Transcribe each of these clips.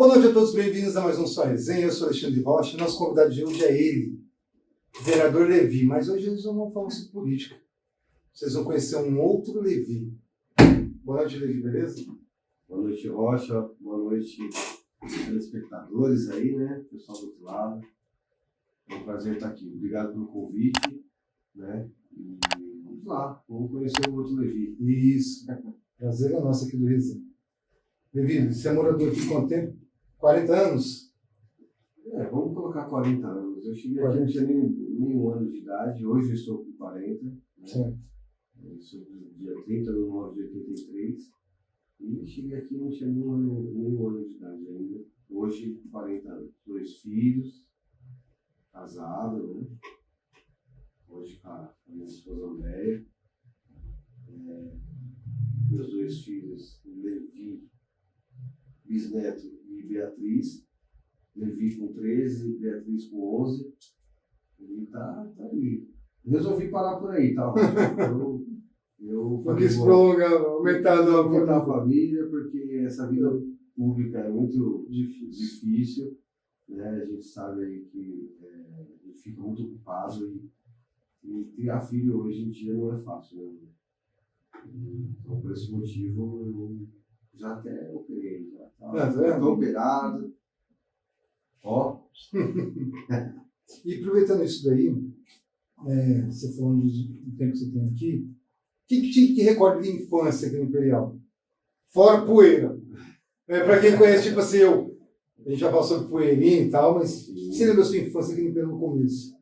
Boa noite a todos, bem-vindos a mais um Só Resenha. Eu sou Alexandre Rocha. Nosso convidado de hoje é ele, vereador Levi. Mas hoje eles não vão falar sobre política. Vocês vão conhecer um outro Levi. Boa noite, Levi, beleza? Boa noite, Rocha. Boa noite, telespectadores aí, né? Pessoal do outro lado. É um prazer estar aqui. Obrigado pelo convite, né? E vamos lá, vamos conhecer o outro Levi. Isso. Prazer é nosso aqui do Resenha. Levi, você é morador aqui há quanto tempo? 40 anos? Vamos colocar 40 anos. Eu cheguei aqui, 40. não tinha nenhum ano de idade. Hoje eu estou com 40. Né? Certo. Eu sou do dia 30 de 9 de 83. E cheguei aqui não tinha nenhum ano de idade ainda. Hoje, 40 anos. 2 filhos, casado, né? Hoje com a minha esposa Andréia. Meus 2 filhos, Levi, bisneto e Beatriz. Levi com 13, Beatriz com 11. E tá aí. Resolvi parar por aí, tá? Eu Não quis prolongar, aumentar a família, porque essa vida pública é muito difícil, né? A gente sabe aí que a gente fica muito ocupado e criar filho hoje em dia não é fácil, né? Então, por esse motivo, eu já até operei, já tô operado. Ó. E aproveitando isso daí, você falando do tempo que você tem aqui, que recorda de infância aqui no Imperial? Fora poeira. Para quem conhece, tipo assim, a gente já falou sobre poeirinha e tal, mas você lembra da sua infância aqui no Imperial no começo?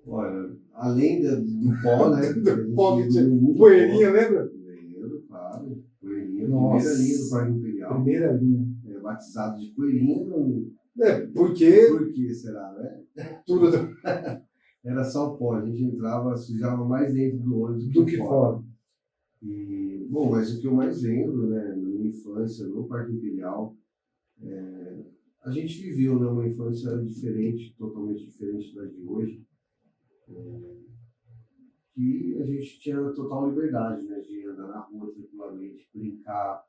Olha, além do pó, né? Do pó que tinha. Poeirinha, lembra? Lembro, claro. Poeirinha, Nossa. primeira linha do Parque Imperial. Primeira linha. Batizado de poeirinha. Por quê? Por que será, né? Tudo Era só o pó, a gente entrava, sujava mais dentro do ônibus do que fora. E, bom, mas o que eu mais lembro, né, na minha infância, no Parque Imperial, a gente viveu, né, uma infância diferente, totalmente diferente da de hoje, que a gente tinha total liberdade, né, de andar na rua tranquilamente, brincar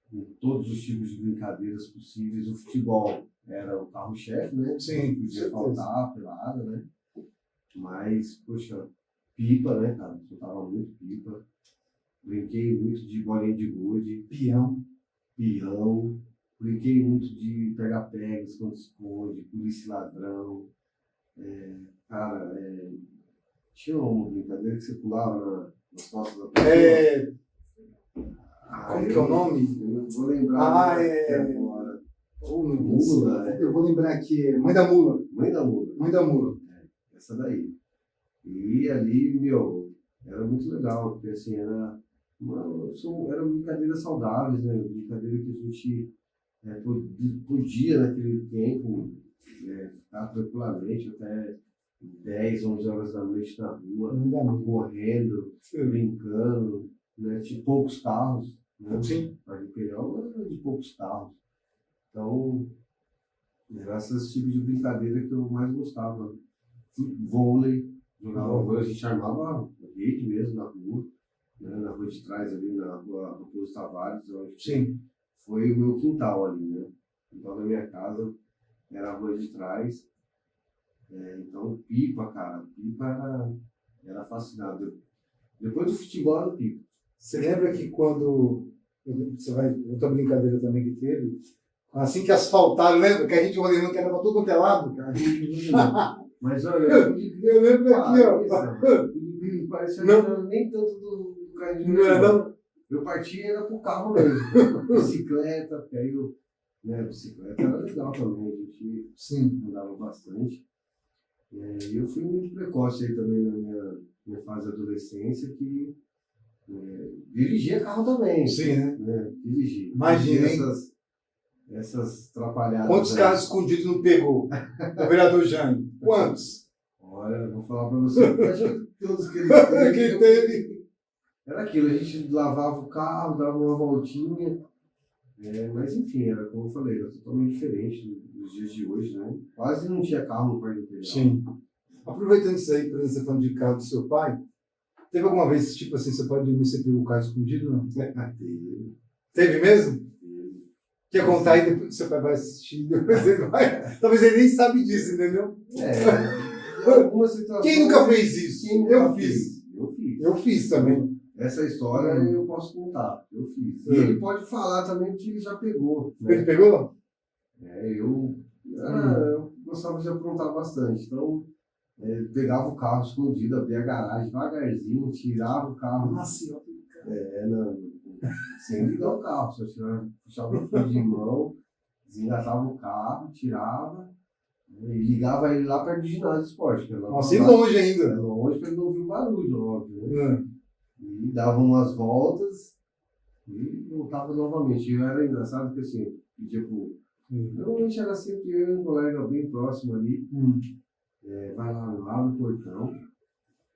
com todos os tipos de brincadeiras possíveis. O futebol era o carro-chefe, né? Sim, podia certeza. faltar, pelada, né? Mas, poxa, pipa, né, cara? Soltava muito pipa. Brinquei muito de bolinha de gude. Peão. Brinquei muito de pega-pega, esconde-esconde, polícia e ladrão. Cara, tinha uma brincadeira que você pulava nas costas da pessoa. Como que é o nome? Eu não vou lembrar agora. Mula. Eu vou lembrar aqui. Mãe da Mula. Mãe da Mula. Essa daí. E ali, era muito legal, porque assim, eram brincadeiras saudáveis, né? Brincadeira que a gente podia naquele tempo ficar tranquilamente até 10, 11 horas da noite na rua, correndo, brincando, né? Tinha poucos carros, né? Sim. Para Imperial era de poucos carros. Então, eram esses tipos de brincadeira que eu mais gostava. Vôlei, jogava vôlei, a gente armava rede mesmo na rua, né? Na rua de trás ali, na rua Raposo Tavares, eu acho que Sim. foi o meu quintal ali, né? O quintal da minha casa era a rua de trás. Então, pipa, cara, era fascinado. Depois do futebol era pipa. Você lembra que quando outra brincadeira também que teve, assim que asfaltaram, lembra que a gente olhando que era pra tudo quanto é lado? Mas olha, eu lembro aqui, ó. Parecia Não. nem tanto do carro de Não é não? Eu partia era pro carro mesmo. Bicicleta, porque aí bicicleta era legal também, a gente andava bastante. E eu fui muito precoce aí também na minha fase de adolescência, que dirigia carro também. Sim, né? Dirigia. Imagina, essas atrapalhadas. Quantos carros escondidos não pegou? O vereador Jânio. Quantos? Olha, eu vou falar para você, acho que todos que ele teve. Era aquilo, a gente lavava o carro, dava uma voltinha, mas enfim, era como eu falei, era totalmente diferente dos dias de hoje, né? Quase não tinha carro no Parque Imperial. Sim. Aproveitando isso aí, por exemplo, você falando de carro do seu pai, teve alguma vez, tipo assim, seu pai dormir e você pegou o carro escondido, não? Teve. Teve mesmo? Teve. Quer contar e depois seu pai vai assistir, depois ele vai. Talvez ele nem sabe disso, entendeu? Algumas situações. Quem nunca fez isso? Quem nunca Eu fez? fiz. Eu fiz. Eu fiz também. Essa história eu posso contar. Eu fiz. E ele pode falar também que ele já pegou. Né? Ele pegou? Eu gostava de aprontar bastante. Então, pegava o carro escondido, abria a garagem devagarzinho, tirava o carro. Nossa, Sem ligar o carro. Só puxava o freio de mão, desengatava o carro, tirava. E ligava ele lá perto do ginásio de esporte. Nossa, e longe ainda. É longe para ele não ouvir o barulho, óbvio. Né? É. E dava umas voltas e voltava novamente. E era engraçado que assim, pedia pro. Normalmente era sempre eu e um colega bem próximo ali. Vai lá no portão.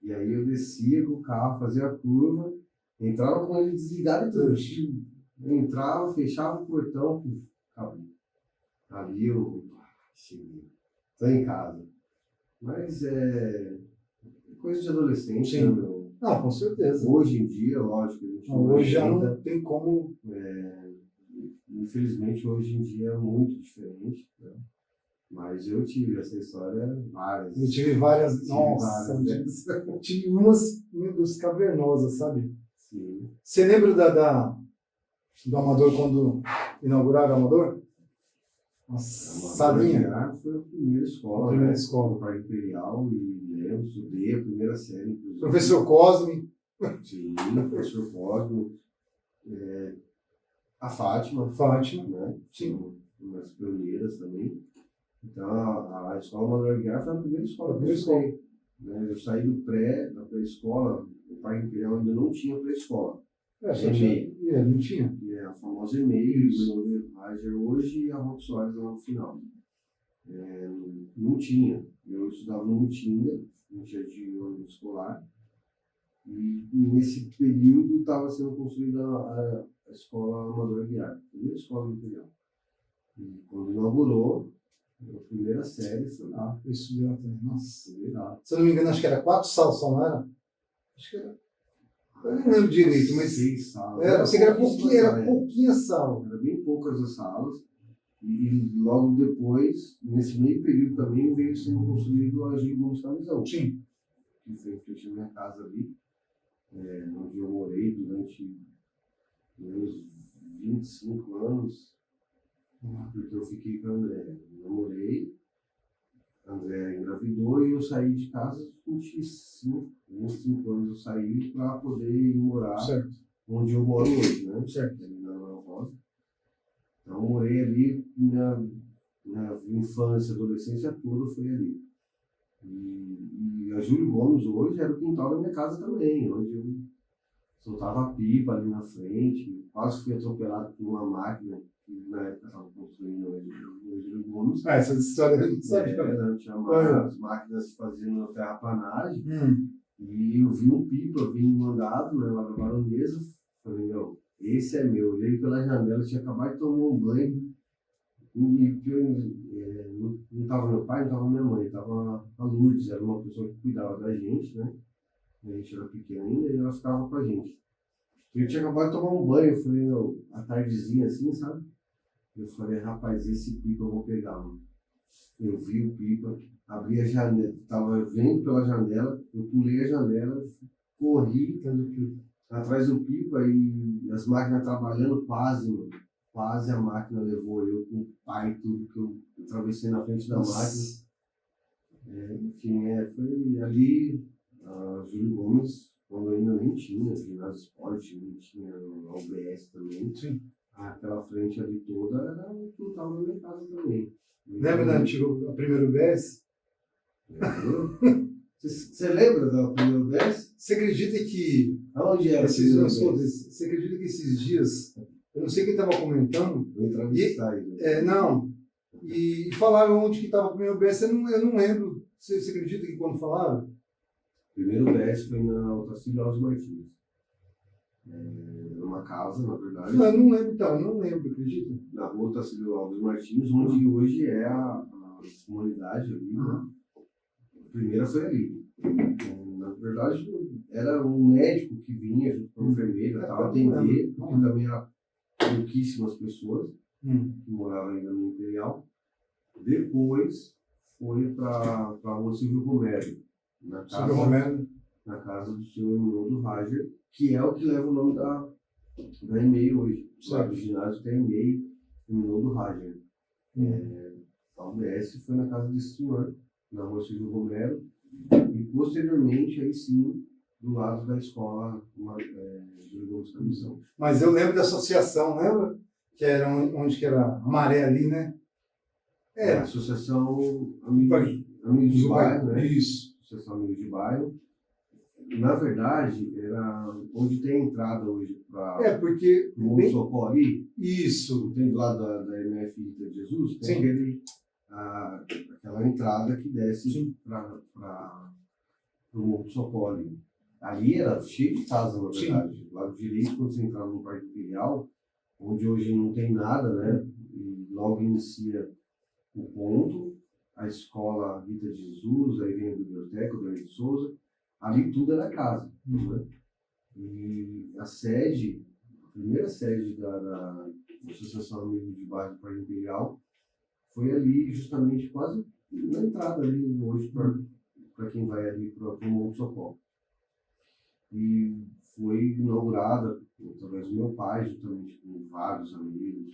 E aí eu descia com o carro, fazia a curva, entrava com ele desligado e tudo. Eu entrava, fechava o portão, acabou. Ali eu cheguei. Estou em casa. Mas é coisa de adolescente, sim. Né, meu? Não, com certeza. Hoje em dia, lógico, a gente não, hoje já não tem como. Infelizmente, hoje em dia é muito diferente. Né? Mas eu tive essa história várias. Eu tive várias. Nossa, eu tive umas, meu Deus, cavernosas, sabe? Sim. Você lembra do Amador quando inauguraram o Amador? Nossa, salinha. Foi a primeira escola. A primeira né? escola. No Parque Imperial, e lembro, estudei a primeira série. Inclusive. Professor Cosme. Sim, professor Cosme. A Fátima. Né? Sim. Umas pioneiras também. Então, a escola Amador Aguiar foi a primeira escola que eu estudei. Né? Eu saí da pré-escola, o Parque Imperial ainda não tinha pré-escola. E-mail. Não tinha. A famosa e-mail, o Rager hoje e a Rock Soares lá no final. Não tinha. Eu estudava no Mutinga, no dia de ônibus escolar. E nesse período estava sendo construída a escola Amador Aguiar, a primeira escola do Imperial. E quando inaugurou, a primeira série foi lá. Eu estudei lá também. Nossa. Lá. Se eu não me engano, acho que era 4 salas só, não era? Acho que era. Eu não lembro direito, mas. 6 salas. Eu sei que era pouquinha sala. Era bem poucas as salas. E logo depois, nesse meio período também, veio sendo construído a Júlio Gomes Camisão. Sim. Que foi em frente à minha casa ali, onde eu morei durante meus 25 anos. Porque eu fiquei com a André. Eu namorei, a André engravidou e eu saí de casa com 25 anos. Eu saí para poder ir morar onde eu moro hoje, né? Certo. Ali na Rosa. Então, eu morei ali, minha infância, adolescência toda foi ali. E a Júlio Gomes hoje era o quintal da minha casa também, onde eu soltava a pipa ali na frente, quase fui atropelado por uma máquina que na época estava construindo o Júlio Gomes. Essa história eu não sabia. Tinha as máquinas fazendo terraplanagem, e eu vi um pipa vindo mandado lá da Baronesa. Falei, meu, esse é meu. Eu olhei pela janela, eu tinha acabado de tomar um banho. Não estava meu pai, não estava minha mãe, estava a Lourdes, era uma pessoa que cuidava da gente, né? A gente era pequeno ainda e ela ficava com a gente. Eu tinha acabado de tomar um banho, eu falei, à tardezinha assim, sabe? Eu falei, rapaz, esse pipa eu vou pegar, mano. Eu vi o pipa, abri a janela, estava vendo pela janela, eu pulei a janela, corri atrás do pipa e as máquinas trabalhando quase, mano. Quase a máquina levou eu com o pai e tudo, que eu atravessei na frente da máquina. Enfim, foi ali, a Júlio Gomes, quando ainda nem tinha ginásio esporte, não tinha a UBS também. Sim. Aquela frente ali toda era o quintal da minha casa também. Lembra da antiga, a primeira UBS? Você lembra da primeira UBS? Você acredita que... Aonde era? Você acredita que esses dias... Eu não sei quem estava comentando. E falaram onde que estava o primeiro UBS, eu não lembro. Você acredita que quando falaram? O primeiro UBS foi na Otacílio Alves Martins. Numa casa, na verdade. Não, eu não lembro, então, eu não lembro, acredita? Na rua Otacílio Alves Martins, onde hoje é a comunidade ali. Né? A primeira foi ali. Na verdade, era um médico que vinha junto com a enfermeira, estava a atender, porque também era pouquíssimas pessoas. que morava ainda no Imperial. Depois foi para a rua Silvio Romero, Silvio Romero. na casa do senhor Eminoldo Rager, que é o que leva o nome da EMEI hoje. Lá do ginásio tem a EMEI Eminoldo Rager. A UBS foi na casa desse senhor, na rua Silvio Romero, e posteriormente, aí sim, do lado da escola Júlio Gomes da Missão. Mas eu lembro da associação, lembra? Que era onde que era a Maré ali, né? A Associação Amigos de Bairro, né? Isso. Associação Amigos de Bairro. Na verdade, era onde tem a entrada hoje para porque... o Monte Socó ali. Isso. Tem do lado da MF de Jesus, tem aquela entrada que desce para o Monte Socó ali. Ali era cheio de casa, na verdade. Do lado direito, quando você entrava no Parque Imperial, onde hoje não tem nada, né? E logo inicia o ponto, a escola Rita de Jesus, aí vem a biblioteca, o Daniel de Souza, ali tudo era casa. Né? E a sede, a primeira sede da Associação Amigos de Bairro do Parque Imperial, foi ali justamente quase na entrada ali hoje para quem vai ali para o Monte Socorro. E foi inaugurada através do meu pai, juntamente com vários amigos,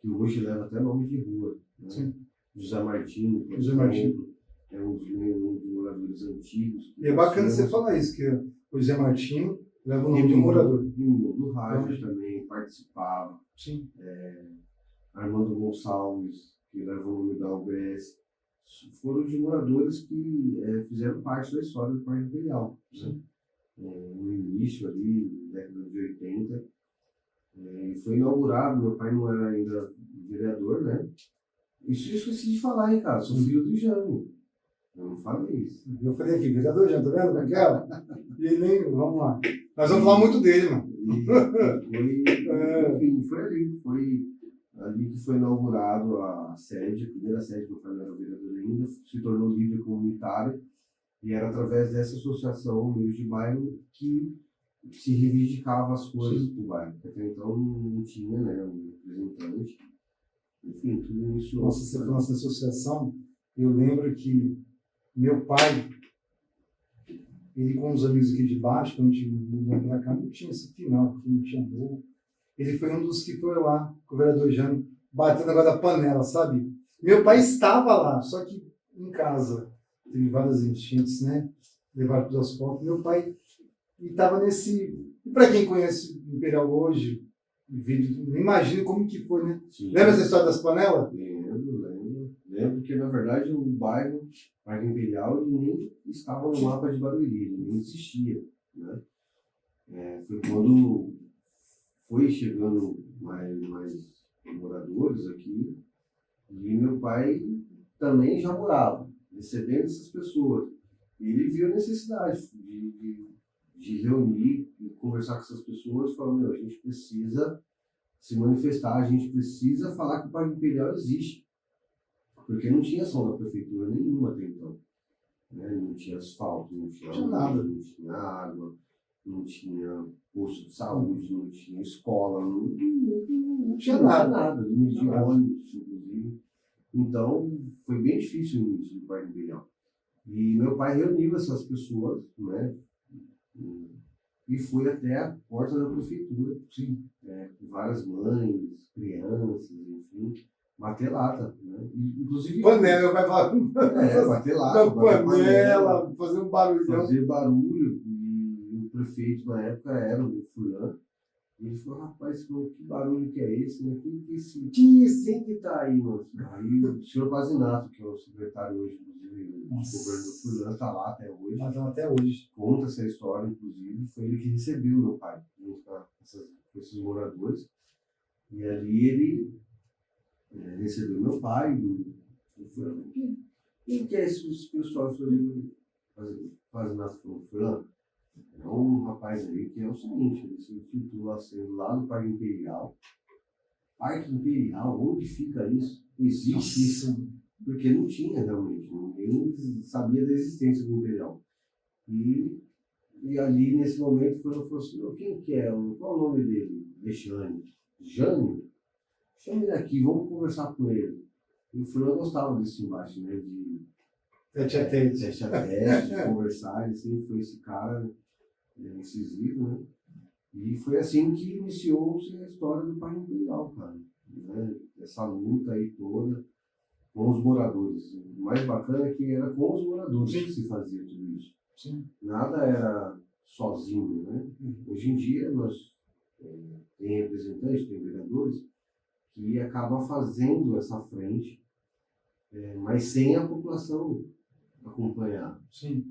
que hoje leva até nome de rua. Né? José Martins, por exemplo, é um dos moradores antigos. E é bacana você falar isso, que o José Martins leva o nome de um morador. E o do rádio também participava. Sim. Armando Gonçalves, que leva o nome da UBS. Foram de moradores que fizeram parte da história do Parque Imperial. Né? No início ali, na década de 80. Foi inaugurado, meu pai não era ainda vereador, né? Isso eu esqueci de falar, hein, cara? Sou filho do Jânio. Eu não falei isso. Eu falei aqui, vereador Jânio, tá vendo? Raquel? E ele nem... Vamos lá. Nós vamos falar muito dele, mano. Enfim, foi ali que foi inaugurado a sede, a primeira sede que meu pai não era vereador ainda, se tornou líder comunitário, e era através dessa associação Amigos de Bairro que se reivindicava as coisas do bairro. Até então não tinha, né, um representante. Enfim, tudo isso... Nossa, você falou nessa associação, eu lembro que meu pai, ele com os amigos aqui de baixo, quando a gente mudou para cá, não tinha esse final, porque não tinha novo. Ele foi um dos que foi lá, com o vereador Jânio, batendo o negócio da panela, sabe? Meu pai estava lá, só que em casa. Teve várias enchentes, né? Levaram para os asfaltos. Meu pai estava nesse... E para quem conhece o Imperial hoje, imagina como que foi, né? Sim. Lembra essa história das panelas? Lembro que, na verdade, o bairro Parque Imperial nem estava no mapa de Barueri, nem existia, né? Foi quando foi chegando mais moradores aqui, e meu pai também já morava, recebendo essas pessoas. E ele viu a necessidade de reunir e conversar com essas pessoas, falando, a gente precisa se manifestar, a gente precisa falar que o Parque Imperial existe. Porque não tinha ação da prefeitura nenhuma até então. Né? Não tinha asfalto, não tinha nada, não tinha água, não tinha posto de saúde, não tinha escola, não tinha nada. Não tinha ônibus, inclusive. Então, foi bem difícil o início do Parque Imperial. E meu pai reuniu essas pessoas, né? E foi até a porta da prefeitura, sim, com várias mães, crianças, enfim, bater lata, né? Inclusive... Panela, vai falar... bater lata, panela, fazer um barulhão. Fazer barulho, e o prefeito na época era o Furlan, e ele falou, rapaz, que barulho que é esse, né? Quem que tá aí, mano? Aí o senhor Pazinato, que é o secretário hoje, inclusive, do governo do Furlan, tá lá até hoje. Tá até hoje. Conta essa história, inclusive, foi ele que recebeu meu pai, junto com esses moradores. E ali ele recebeu meu pai, e falou, quem que é esse pessoal? Pazinato falou, Furlan, é um rapaz aí que é o seguinte, ele se intitula sendo lá no Parque Imperial. Parque Imperial, onde fica isso? Existe isso? Porque não tinha realmente, ninguém sabia da existência do Imperial. E ali, nesse momento, falou assim, quem que é? Qual é o nome dele? Jânio. Jânio? chama ele aqui, vamos conversar com ele. E o Fran gostava desse embate, né? De Tete a tete. teste a teste, de conversar, ele sempre foi esse cara incisivo, né? E foi assim que iniciou-se a história do Parque Imperial, cara. Né? Essa luta aí toda com os moradores. O mais bacana é que era com os moradores que se fazia tudo isso. Sim. Nada era sozinho, né? Hoje em dia nós tem representantes, tem vereadores que acabam fazendo essa frente, mas sem a população acompanhar Sim.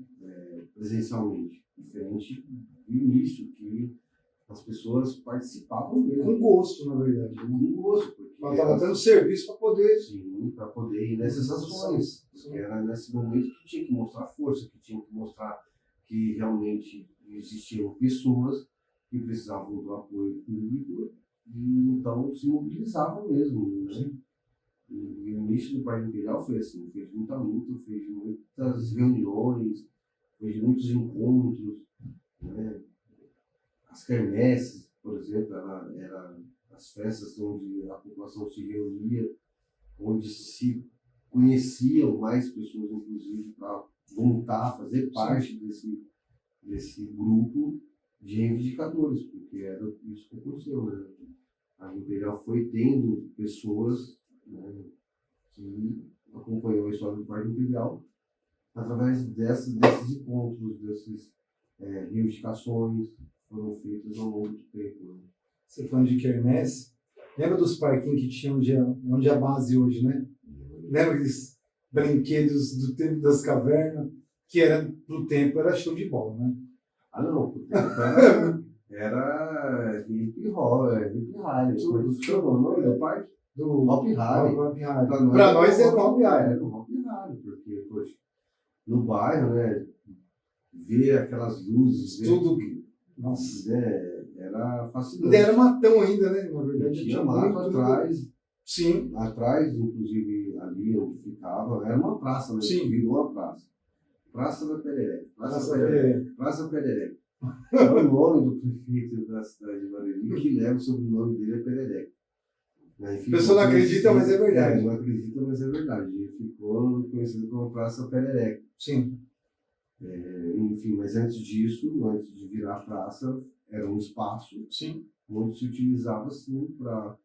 presencialmente. Diferente do início, que as pessoas participavam mesmo. Com gosto, na verdade. Né? Com gosto, porque Ela estava dando serviço para poder. sim, para poder ir nessas ações. Porque era nesse momento que tinha que mostrar força, que tinha que mostrar que realmente existiam pessoas que precisavam do apoio público e então se mobilizavam mesmo. Né? E o início do Parque Imperial foi assim, fez muita luta, fez muitas reuniões, fez muitos encontros, né? As quermesses, por exemplo, era as festas onde a população se reunia, onde se conheciam mais pessoas, inclusive, para montar, fazer parte desse grupo de reivindicadores, porque era isso que aconteceu. Né? A Imperial foi tendo pessoas, né, que acompanhou a história do Parque Imperial através desses encontros, dessas reivindicações que foram feitas ao longo do tempo. Né? Você falando de quermesse, lembra dos parquinhos que tinham onde é a base hoje, né? Lembra aqueles brinquedos do tempo das cavernas, que era do tempo, era show de bola, né? Ah, não, porque era hip rally. Como chamou o nome do parque? Do Hop Harry. Para nós era o Hop Harry. Era o Hop Harry, porque, poxa, no bairro, né, ver aquelas luzes, Tudo. Nossa. Né, era fascinante. Ainda era matão ainda, né? Na verdade, tinha mato atrás. Sim. Atrás, inclusive, ali onde ficava, era uma praça, né? Sim. Virou uma praça. Praça da Perereca. Praça Perereca. É o nome do prefeito da cidade de Barueri, que leva o sobrenome dele é Perereca. A pessoa não acredita, mas é verdade. Não acredita, mas é verdade. Ele ficou conhecido como Praça Perereca. Sim. Enfim, mas antes disso, antes de virar praça, era um espaço. Sim. Onde se utilizava, assim, para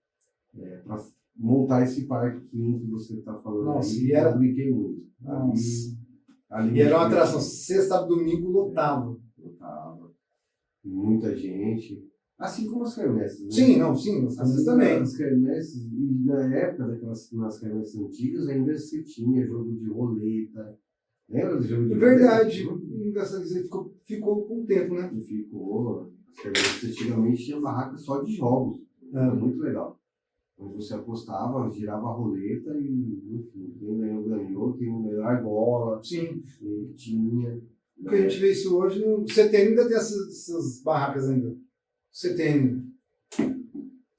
montar esse parquinho que você está falando. Nossa, aí. E era... Eu brinquei muito. Ali, e era uma atração. Sexta, sábado, domingo, lotava. Lotava. Muita gente. Assim como as quermesses, né? Sim, não, sim, as quermesses também. As quermesses, e na época nas quermesses antigas, ainda se tinha jogo de roleta. Lembra do jogo de roleta? Verdade. Engraçado dizer, ficou com o tempo, né? Ficou. As quermesses antigamente tinha barraca só de jogos. Foi muito legal. Onde você apostava, girava a roleta e, enfim, quem ganhou, ganhou, quem não ganhou, bola. Sim. E tinha. Porque a gente vê isso hoje, no CTN ainda tem essas barracas ainda. CTN.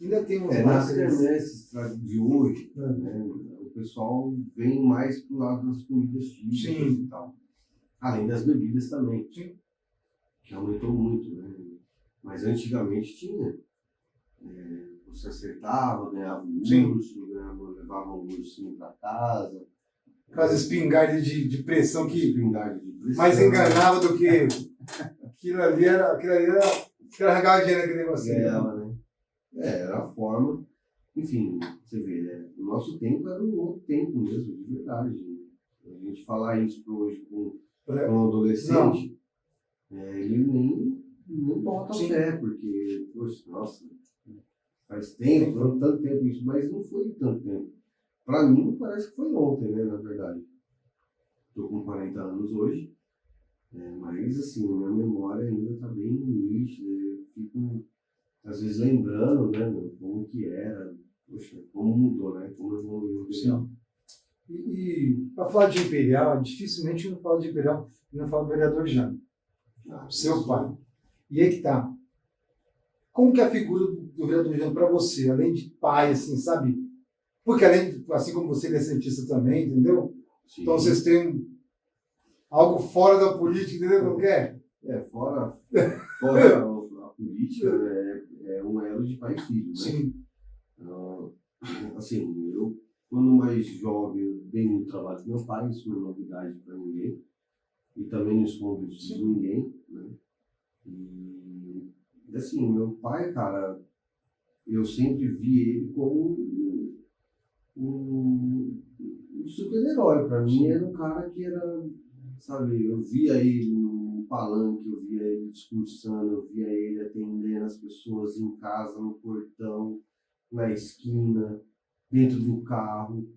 Ainda tem umas nas barracas. quermesses de hoje, né, o pessoal vem mais pro lado das comidas típicas e tal. Além das bebidas também. Sim. Que aumentou muito, né? Mas antigamente tinha. Você acertava, ganhava um urso, levava um ursinho para casa. Aquelas espingardas de pressão que espingarda de pressão. Mais enganava do que aquilo ali era carregar dinheiro naquele negocinho. Né? Era a forma. Enfim, você vê, né? O nosso tempo era um outro tempo mesmo, de verdade. A gente falar isso hoje com um adolescente, ele nem bota fé, porque, poxa, nossa, faz tempo, não tanto tempo isso, mas não foi tanto tempo. Para mim, parece que foi ontem, né, na verdade. Estou com 40 anos hoje, mas, assim, a minha memória ainda está bem nítida. Eu fico, às vezes, lembrando, né, como que era, poxa, como mudou, né, como evoluiu o Imperial. E para falar de Imperial, dificilmente não fala de Imperial e não fala do vereador Jânio, seu pai. E aí que tá. Como que é a figura do vereador Jânio para você, além de pai, assim, sabe? Porque assim como você, ele é cientista também, entendeu? Sim. Então vocês têm algo fora da política, entendeu? Não quer? Fora a política, é um elo de pai e filho, né? Sim. assim, eu, quando mais jovem, eu dei muito trabalho com meu pai, isso não é novidade para ninguém, e também não escondo isso de ninguém, né? E, assim, meu pai, cara, eu sempre vi ele como um super-herói. Para mim, era um cara que era, sabe, eu via ele no palanque, eu via ele discursando, eu via ele atendendo as pessoas em casa, no portão, na esquina, dentro do carro.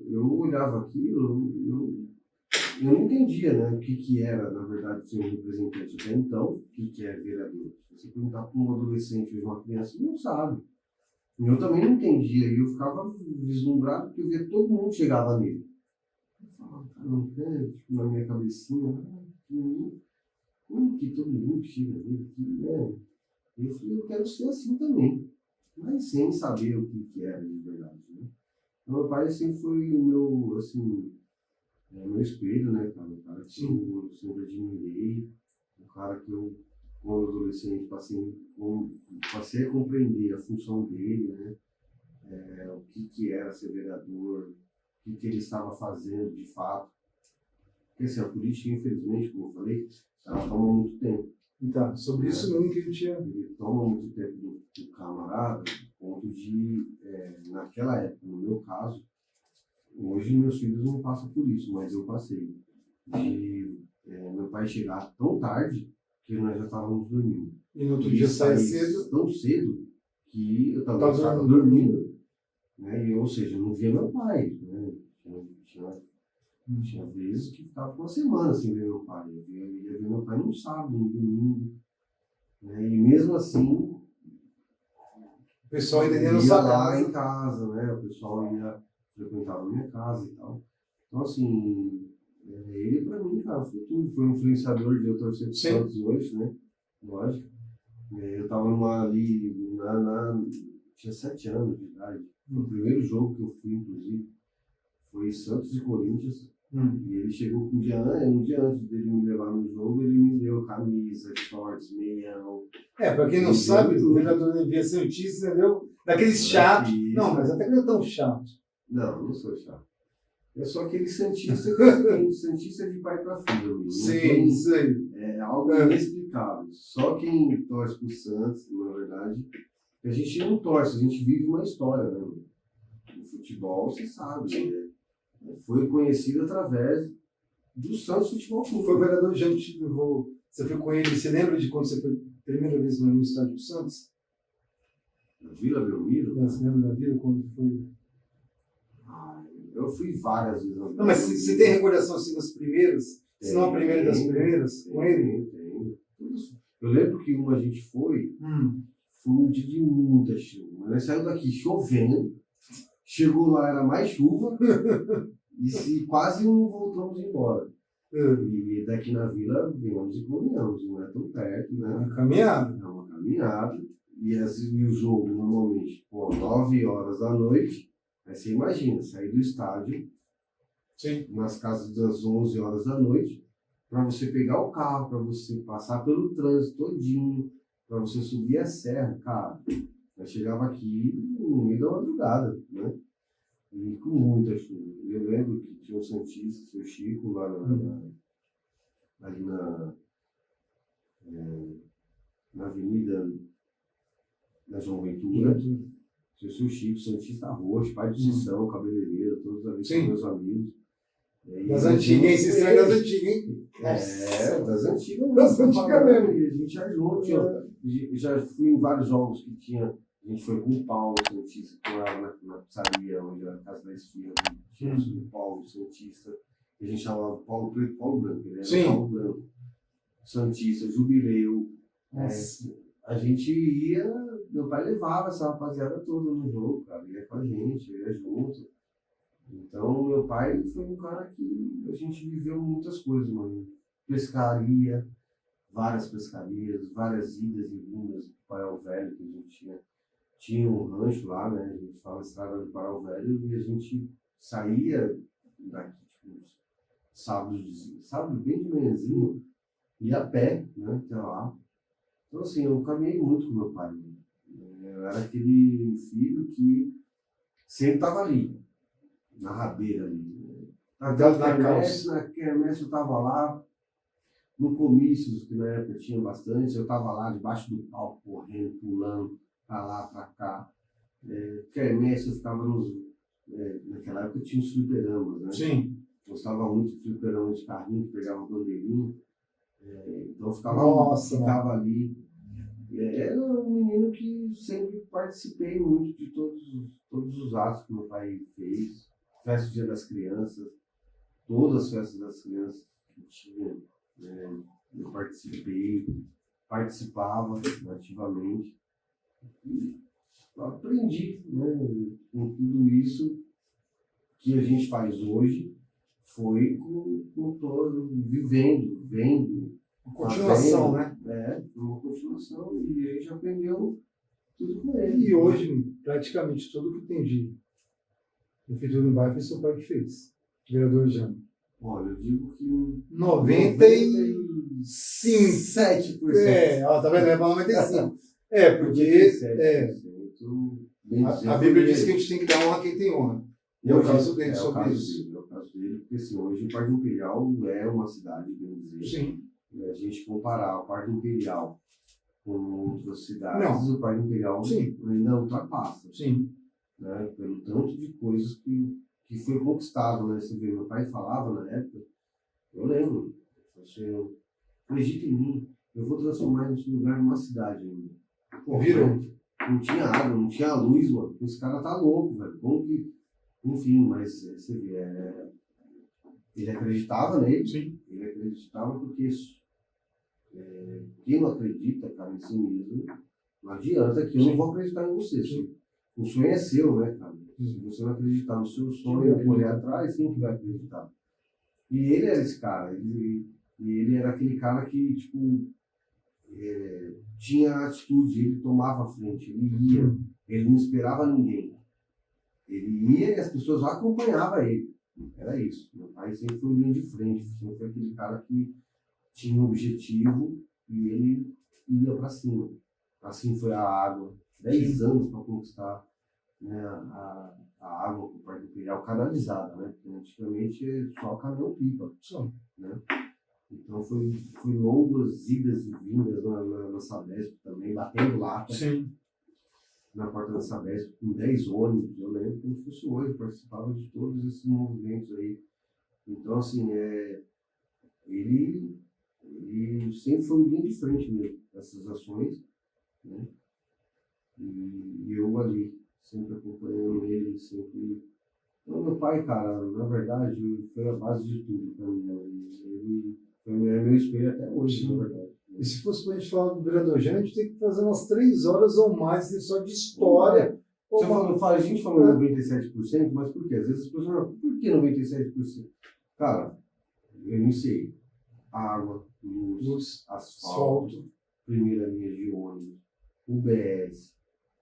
Eu olhava aquilo, eu não entendia, né, o que era, na verdade, ser um representante. Até então, o que é vereador? Se você perguntar para um adolescente ou uma criança, ele não sabe. E eu também não entendia, e eu ficava vislumbrado porque eu via todo mundo chegava nele. Eu falava, cara, não tem, tipo, na minha cabecinha, como que todo mundo chega nele aqui, né? Eu falei, eu quero ser assim também, mas sem saber o que era de verdade, né? Então, meu pai sempre foi o meu, assim, meu espelho, né, cara? O cara que eu sempre admirei, o cara que eu, quando adolescente, passei a compreender a função dele, né? O que era ser vereador, o que ele estava fazendo de fato. Porque assim, a política, infelizmente, como eu falei, ela toma muito tempo. Então, sobre isso mesmo que eu tinha. Ele toma muito tempo do camarada, ao ponto de, naquela época, no meu caso, hoje meus filhos não passam por isso, mas eu passei. De meu pai chegar tão tarde que nós já estávamos dormindo. E no outro dia sair cedo. Tão cedo que eu estava dormindo. Né? Ou seja, eu não via meu pai. Né? Tinha vezes que ficava uma semana sem ver meu pai. Eu ia ver meu pai no sábado, no domingo. Né? E mesmo assim, O pessoal ainda ia lá em casa, né? O pessoal ia frequentar a minha casa e tal. Então, assim, ele pra mim, cara, foi tudo. Foi um influenciador de eu torcer pro Santos hoje, né? Lógico. Eu tava ali, tinha 7 anos de idade. O primeiro jogo que eu fui, inclusive, foi Santos e Corinthians. E ele chegou um dia antes dele me levar no jogo, ele me deu camisa, shorts, meião. Pra quem não sabe, o vereador Levi é santista, entendeu? Daqueles chatos. Não, mas até que não é tão chato. Não sou chato. É só aquele santista que é o seguinte, santista de pai para filho. Sim, isso aí. É algo inexplicável. Só quem torce pro Santos, na verdade, a gente não torce, a gente vive uma história, né? O futebol, você sabe, foi conhecido através do Santos Futebol Clube. Foi o vereador Janti, você foi com ele, você lembra de quando você foi a primeira vez no estádio do Santos? Na Vila Belmiro? Você lembra da Vila, quando foi? Eu fui várias vezes. Não, mas você tem recordação assim das primeiras? Se não a primeira das primeiras, com ele? Tem. Eu lembro que uma a gente foi um dia de muita chuva. Nós saímos daqui chovendo, chegou lá, era mais chuva, e quase não voltamos embora. E daqui na vila, viemos e caminhamos, não é tão perto, né? Uma caminhada. É uma caminhada. E o jogo, normalmente, 9 horas da noite. Aí você imagina, sair do estádio, nas casas das 11 horas da noite, para você pegar o carro, para você passar pelo trânsito todinho, para você subir a serra, cara. Eu chegava aqui no meio da madrugada, né? E com muita chuva. Eu lembro que tinha um santista, o seu Chico, lá ali na avenida da João Ventura. Seu Chico, Santista Roxo, pai do Cissão, cabeleireiro, todos ali são meus amigos. Das antigas, hein? Vocês são das antigas, hein? Das antigas. Das antigas mesmo. E a gente já junto. Já fui em vários jogos que tinha. A gente foi com o Paulo Santista, que morava na pizzaria, onde era a casa da esfirra. Tinha o Paulo Santista. A gente chamava Paulo Preto, Paulo Branco. Ele era Paulo Branco. Santista, Jubileu. A gente ia. Meu pai levava essa rapaziada toda no jogo, cara. Ia com a gente, ia junto. Então, meu pai foi um cara que a gente viveu muitas coisas, mano. Pescaria, várias pescarias, várias idas e vindas do Parau Velho, que a gente tinha um rancho lá, né? A gente fala Estrada do Parau Velho, e a gente saía daqui, tipo, sábado bem de manhãzinho, ia a pé, né? Até lá. Então, assim, eu caminhei muito com meu pai. Eu era aquele filho que sempre estava ali, na rabeira ali. Na Na quermesse eu estava lá, no comícios, que na época tinha bastante, eu estava lá debaixo do palco, correndo, pulando, para lá, para cá. Quermesse eu ficava naquela época tinha os fliperamas, né? Sim. Gostava muito de fliperama de carrinho, que pegava bandeirinha. Então eu Nossa, ficava ali. Era um menino que sempre participei muito de todos os atos que meu pai fez. Festa do Dia das Crianças, todas as festas das crianças que tinha, né, eu participava ativamente. E aprendi, né, com tudo isso que a gente faz hoje, foi com todo, vendo, Continuação, fazendo, né? Uma continuação, e a gente aprendeu tudo com ele. E hoje, praticamente tudo que tem de prefeitura no bairro foi seu pai que fez. Vereador Jânio. Olha, eu digo que 97%. 97%. Ó, tá vendo? É para 95%. Porque 97%. a Bíblia diz que a gente tem que dar honra a quem tem honra. E é o caso dele sobre isso. É o caso dele, porque assim, hoje o Parque Imperial é uma cidade, bem dizer. Sim. A gente comparar o Parque Imperial com outras cidades, Não. o Parque Imperial Sim. ainda ultrapassa. Sim. Né? Pelo tanto de coisas que foi conquistado, né? Você vê, meu pai falava na época, eu lembro, assim, acredita em mim, eu vou transformar esse lugar numa cidade ainda. Pô, Virou. Não tinha água, não tinha luz, mano. Esse cara tá louco, velho. Como que... Enfim, mas você vê, ele acreditava nele. Sim. Ele acreditava porque quem não acredita, cara, em si mesmo, não adianta que eu não vou acreditar em você. Sim. O sonho é seu, né, cara? Se você não acreditar no seu sonho, olhar atrás, quem que vai acreditar? E ele era esse cara. Ele era aquele cara que, tipo, tinha atitude, ele tomava a frente, ele ia, ele não esperava ninguém. Ele ia e as pessoas acompanhavam ele. Era isso. Meu pai sempre foi linha de frente, sempre foi aquele cara que tinha um objetivo e ele ia para cima. Assim foi a água. 10 anos para conquistar, né, a água para o Parque Imperial canalizada, né? Porque antigamente só caminhão-pipa. Né? Então foi longas idas e vindas na Sabesp também, batendo lata. Sim. Na porta da Sabesp, com 10 ônibus, eu lembro como se fosse hoje, eu participava de todos esses movimentos aí. Então, assim, ele sempre foi linha de frente mesmo, dessas ações, né? E eu ali, sempre acompanhando ele, sempre... Então, meu pai, cara, na verdade, foi a base de tudo para mim, né? Ele foi meu espelho até hoje, sim, na verdade. E se fosse para a gente falar do vereador Jânio, a gente tem que fazer umas 3 horas ou mais só de história. A gente falou 97%, mas por quê? Às vezes as pessoas falam, por que 97%? Cara, eu não sei. Água, luz, asfalto, primeira linha de ônibus, UBS,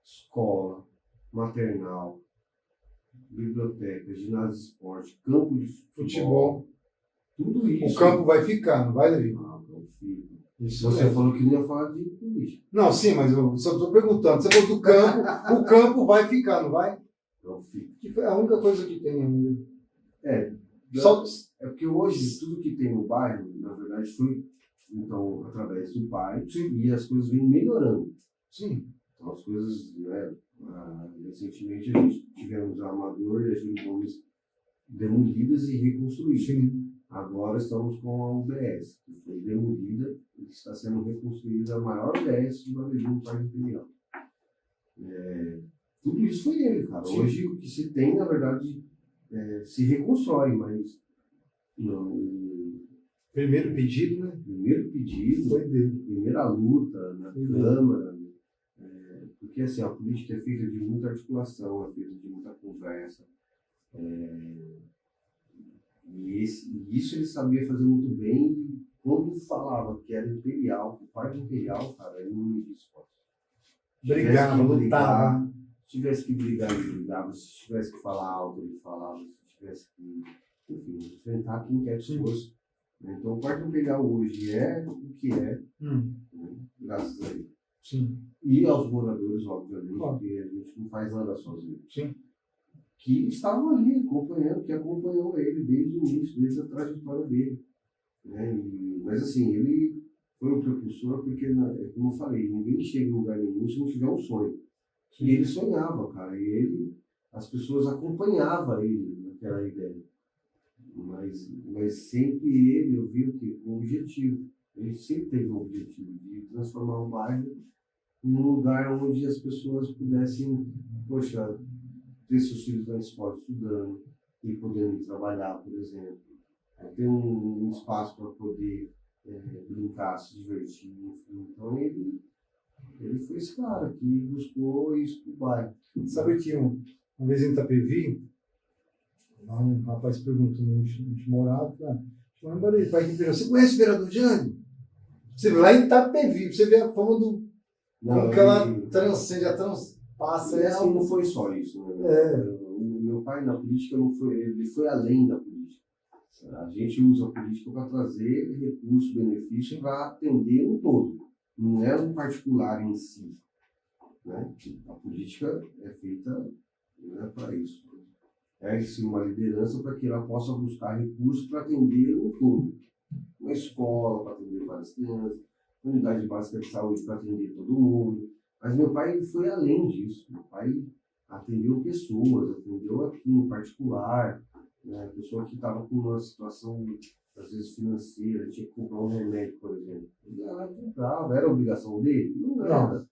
escola, maternal, biblioteca, ginásio de esporte, campo de futebol. Tudo isso. O campo vai ficar, não vai, Davi? Não fica. Isso você falou que não ia falar de política. Não, sim, mas eu só estou perguntando. Você falou do campo, o campo vai ficar, não vai? Não fica. Que foi a única coisa que tem ainda. É porque hoje tudo que tem no bairro, na verdade, foi então através do pai. Sim. E as coisas vêm melhorando. Sim. Então as coisas, né, recentemente a gente tivemos a Amador e a Júlio Gomes demolidas e reconstruídas. Sim. Agora estamos com a UBS, que foi demolida e está sendo reconstruída a maior UBS do Brasil no Parque Imperial. Tudo isso foi ele, cara. Sim. Hoje o que se tem, na verdade, se reconstrói, mas não. Primeiro pedido, né? Primeiro pedido, foi dele. Primeira luta na Câmara. Porque assim, a política é feita de muita articulação, é feita de muita conversa. E isso ele sabia fazer muito bem. E quando falava que era imperial, o Parque Imperial, cara, ele não me disse pode. Brigava, lutava. Se tivesse que brigar, ele brigava. Se tivesse que falar alto, ele falava. Se tivesse que, enfim, enfrentar quem quer que fosse. Então, o Parque Imperial hoje é o que é, né? Graças a ele. Sim. E aos moradores, obviamente, porque a gente não faz nada sozinho. Sim. que estavam ali acompanhando, que acompanhou ele desde o início, desde a trajetória dele. Né? Mas assim, ele foi o propulsor porque, como eu falei, ninguém chega em lugar nenhum se não tiver um sonho. E ele sonhava, cara, as pessoas acompanhavam ele naquela ideia. Mas sempre ele, eu vi o quê? Um objetivo. Ele sempre teve um objetivo de transformar o bairro em um lugar onde as pessoas pudessem, poxa, ter seus filhos na escola estudando e podendo ir trabalhar, por exemplo. Ter um espaço para poder brincar, se divertir, enfim. Então ele foi esse cara que buscou isso para o bairro. Sabe que uma vez em Itapevi, lá um rapaz perguntou onde a gente morava, falei, pai de você conhece o vereador Jânio? Você vê lá em Itapevi, você vê a fama do... como que ela transcende, passa. Assim, não foi só isso. Né? O meu pai na política não foi, ele foi além da política. A gente usa a política para trazer recursos, benefícios para atender um todo. Não é um particular em si. Né? A política é feita para isso. É sim uma liderança para que ela possa buscar recursos para atender um todo. Uma escola para atender várias crianças, unidade básica de saúde para atender todo mundo. Mas meu pai foi além disso. Meu pai atendeu pessoas, atendeu aqui em particular, né? Pessoa que estava com uma situação, às vezes, financeira, tinha que comprar um remédio, por exemplo. Ele ia lá e comprava. Era obrigação dele? Não era.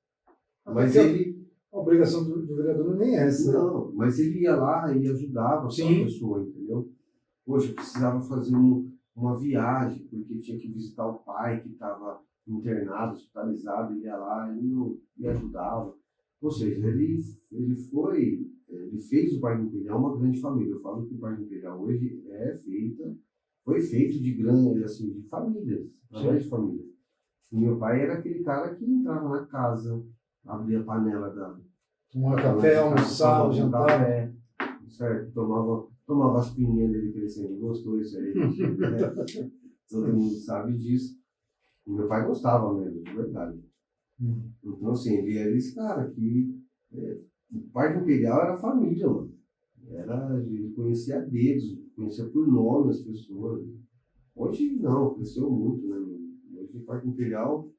Mas ele... A obrigação do vereador não é nem essa. Não, mas ele ia lá e ajudava a pessoa, entendeu? Poxa, precisava fazer uma viagem, porque tinha que visitar o pai que estava internado, hospitalizado, ele ia lá e ajudava. Ou seja, ele fez o Bairro Imperial uma grande família. Eu falo que o Bairro Imperial hoje foi feito de grande, assim, de famílias, de famílias. E meu pai era aquele cara que entrava na casa, abria a panela tomava café, almoçava, jantava. Certo? Tomava as pinhas dele que ele sempre gostou, isso aí. Todo mundo sabe disso. E meu pai gostava mesmo, de verdade. Então, assim, ele era esse cara que... o Parque Imperial era família, mano. Ele conhecia a dedos, conhecia por nome as pessoas. Hoje não, cresceu muito, né? Hoje o Parque Imperial,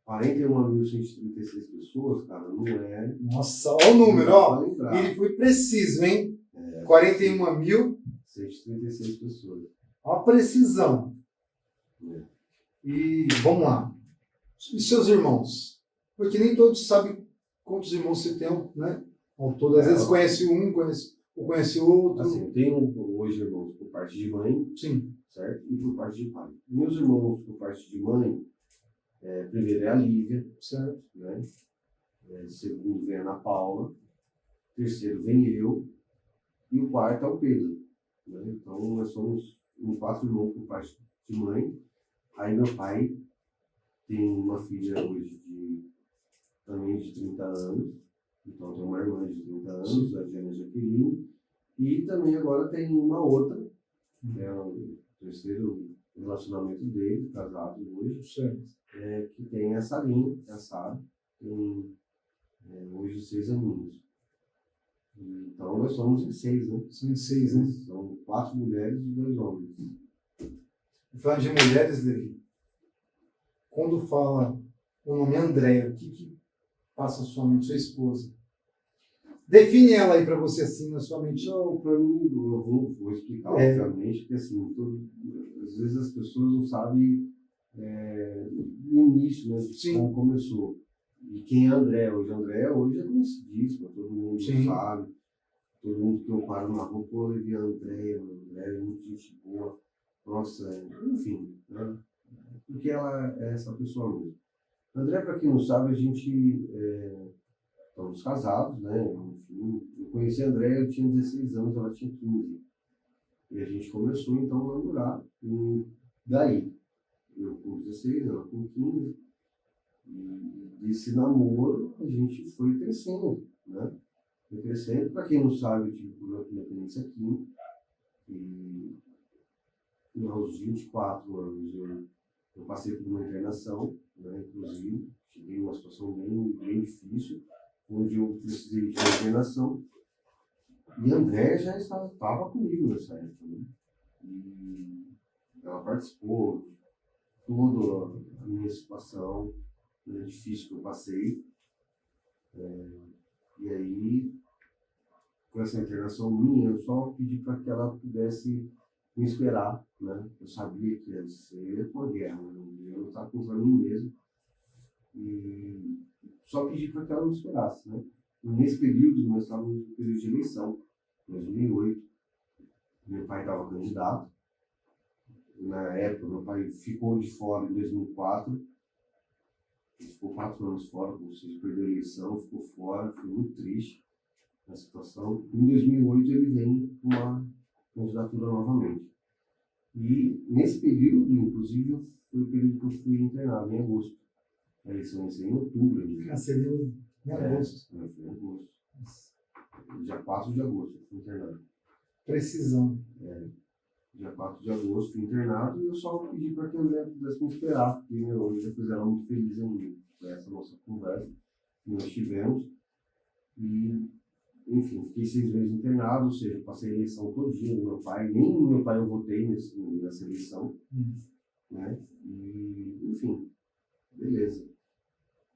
41.136 pessoas, cara, não é... Nossa, olha o número, ó. Ele foi preciso, hein? 41.136 pessoas. Olha a precisão. E vamos lá. E seus irmãos? Porque nem todos sabem quantos irmãos você tem, né? Ao todo, às vezes conhece um, conhece outro. Assim, eu tenho hoje irmãos por parte de mãe, sim, certo? E por parte de pai. Meus irmãos por parte de mãe, primeiro é a Lívia, certo? Né? Segundo vem a Ana Paula, terceiro vem eu, e o quarto é o Pedro. Né? Então nós somos 4 irmãos por parte de mãe. Aí meu pai tem uma filha hoje também de 30 anos. Então tem uma irmã de 30 anos, a Jana Jaqueline. E também agora tem uma outra, que é o terceiro relacionamento dele, casado hoje, que tem a Sarinha, a Sara, tem hoje 6 aninhos. Então nós somos em 6, né? São em 6, né? São 4 mulheres e 2 homens. Falando de mulheres, Levi, quando fala o nome Andréia, o que passa na sua mente, sua esposa? Define ela aí para você assim na sua mente. Não, para mim, eu vou explicar, obviamente, porque assim, às vezes as pessoas não sabem no início, né, de como começou. E quem é André hoje? André hoje é conhecidíssimo, todo mundo sabe. Todo mundo que eu paro na rua, pô, Levi, André é muito gente boa. Nossa, enfim, né? Porque ela é essa pessoa mesmo. André, para quem não sabe, a gente estamos casados, né? Enfim, eu conheci a André, eu tinha 16 anos, ela tinha 15. E a gente começou então a namorar. E daí, eu com 16, ela com 15. E desse namoro a gente foi crescendo, né? Foi crescendo. Para quem não sabe, eu tive problema com dependência química. E aos 24 anos eu passei por uma internação, né? Inclusive, cheguei numa situação bem difícil, onde eu precisei de uma internação. E a Andréia já estava comigo nessa época, né? E ela participou de toda a minha situação, né, difícil que eu passei. E aí, com essa internação minha, eu só pedi para que ela pudesse me esperar, né? Eu sabia que ia ser uma guerra, né? Eu não estava contra mim mesmo. E só pedi para que ela me esperasse, né? E nesse período, nós estávamos no período de eleição, em 2008. Meu pai estava candidato. Na época, meu pai ficou de fora em 2004. Ele ficou 4 anos fora, ou seja, perdeu a eleição, ficou fora, foi muito triste a situação. Em 2008 ele vem com uma candidatura novamente. E nesse período, inclusive, foi o período que eu fui internado, em agosto. A eleição ia ser em outubro ainda. Cancelou em agosto. Foi em agosto. Dia 4 de agosto, eu fui internado. Precisão. Dia 4 de agosto, fui internado, e eu só pedi para que a André pudesse me esperar, porque hoje depois ela muito feliz em mim. Foi essa nossa conversa que nós tivemos. E, enfim, fiquei 6 meses internado, ou seja, passei a eleição todo dia do meu pai, nem no meu pai eu votei nessa eleição, né? E, enfim, beleza.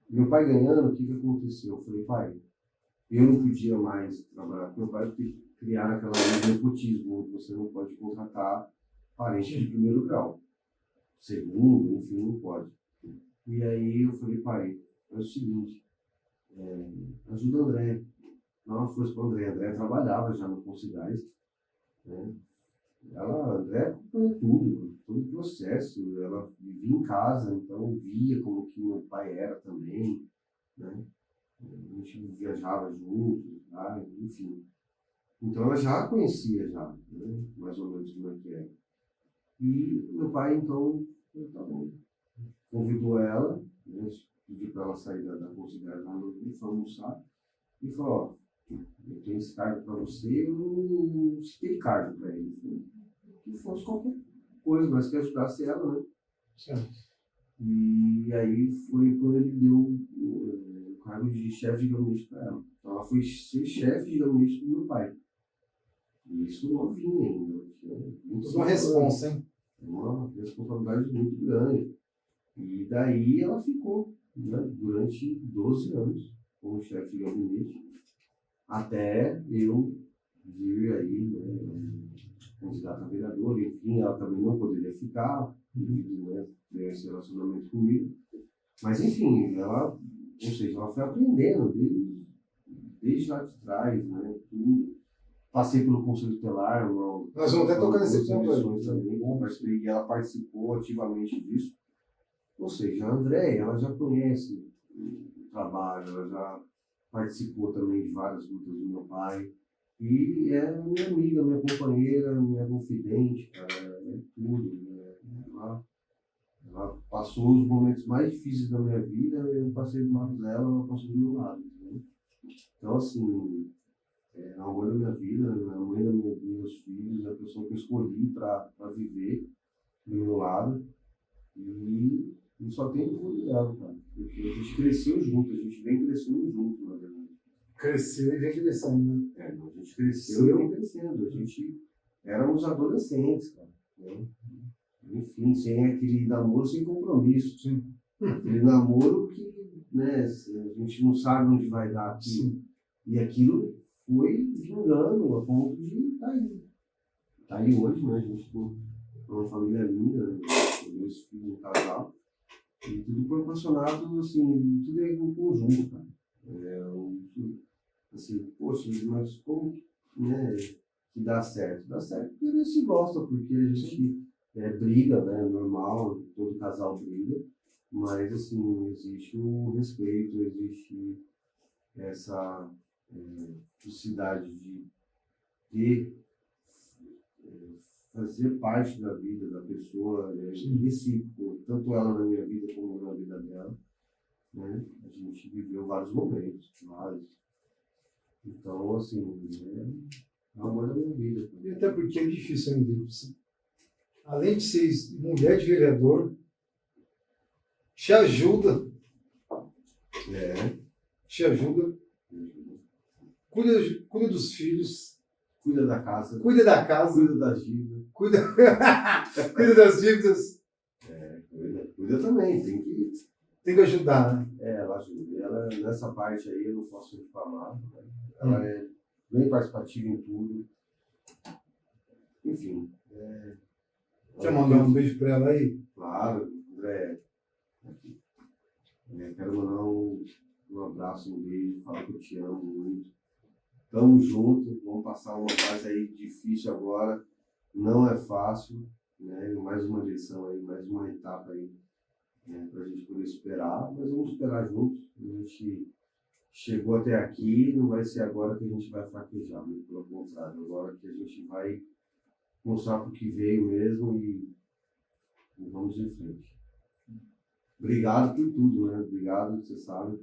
Meu pai ganhando, o que aconteceu? Eu falei, pai, eu não podia mais trabalhar com meu pai porque criaram aquela lei de nepotismo, onde você não pode contratar parente de primeiro grau. Segundo, enfim, não pode. E aí eu falei, pai, é o seguinte, ajuda a André. Dá uma força para a André. A André trabalhava já no Consigás, né? A André acompanhou tudo, todo o processo. Ela vivia em casa, então via como que meu pai era também, né? A gente viajava juntos, tá? Enfim. Então ela já conhecia já, né? Mais ou menos como é que era. E meu pai, então, tá bom, convidou ela, né? Pediu para ela sair da Consigás lá no Rio, foi almoçar, e falou, ó, eu tenho esse cargo para você, eu não citei cargo para ele. Que fosse qualquer coisa, mas que ajudasse ela, né? Certo. E aí foi quando ele deu o cargo de chefe de gabinete para ela. Então ela foi ser chefe de gabinete do meu pai. E isso novinha ainda. Uma responsa, hein? Uma responsabilidade muito grande. E daí ela ficou, né, durante 12 anos como chefe de gabinete, até eu vir aí, né, candidata a vereadora, enfim, ela também não poderia ficar, devido, né, ter esse relacionamento comigo. Mas, enfim, ou seja, ela foi aprendendo desde lá de trás, né, tudo. Passei pelo Conselho Tutelar, nós vamos até tocar nesse ponto aí. Também, e ela participou ativamente disso. Ou seja, a Andréia, ela já conhece o trabalho, ela já participou também de várias lutas do meu pai. E é minha amiga, minha companheira, minha confidente, cara, é tudo. Né? Ela passou os momentos mais difíceis da minha vida, eu passei do lado dela, ela passou do meu lado. Né? Então, assim, a amor da minha vida, a mãe dos meus filhos, a pessoa que eu escolhi para viver do meu lado. E só tem orgulho dela, cara. Porque a gente cresceu junto, a gente vem crescendo junto, na verdade. Cresceu e vem crescendo, né? A gente cresceu e vem crescendo. A gente éramos adolescentes, cara. Né? Enfim, sem aquele namoro sem compromisso. Sim. Aquele namoro que, né, a gente não sabe onde vai dar aquilo. Sim. E aquilo foi vingando a ponto de estar aí. Está aí hoje, né? A gente tem uma família linda, né? Meus filhos, um casal. E tudo proporcionado, assim, tudo é um conjunto, cara. Assim, poxa, mas como, né, que dá certo? Dá certo porque a gente se gosta, porque a gente briga, né, normal, todo casal briga, mas, assim, existe o respeito, existe essa necessidade de fazer parte da vida da pessoa, recíproco, tanto ela na minha vida como na vida dela, né? A gente viveu vários momentos, vários. Então, assim, é o amor da minha vida. E até porque é difícil ainda. Além de ser mulher de vereador, te ajuda. Te ajuda. Cuida dos filhos. cuida da casa, Cuida da casa, cuida das dívidas. cuida, cuida das dívidas. Cuida também, Tem que ajudar, né? ela ajuda. E ela, nessa parte aí, eu não posso reclamar. Né? Ela é bem participativa em tudo. Enfim. Deixa eu mandar um beijo pra ela aí. Claro, André. Aqui. Quero mandar um abraço, um beijo, falar que eu te amo muito. Tamo junto, vamos passar uma fase aí difícil agora. Não é fácil, né? Mais uma lição aí, mais uma etapa aí, né? Para a gente poder superar, mas vamos superar juntos. A gente chegou até aqui, não vai ser agora que a gente vai fraquejar, muito pelo contrário, agora que a gente vai mostrar para o que veio mesmo e vamos em frente. Obrigado por tudo, né? Obrigado, você sabe.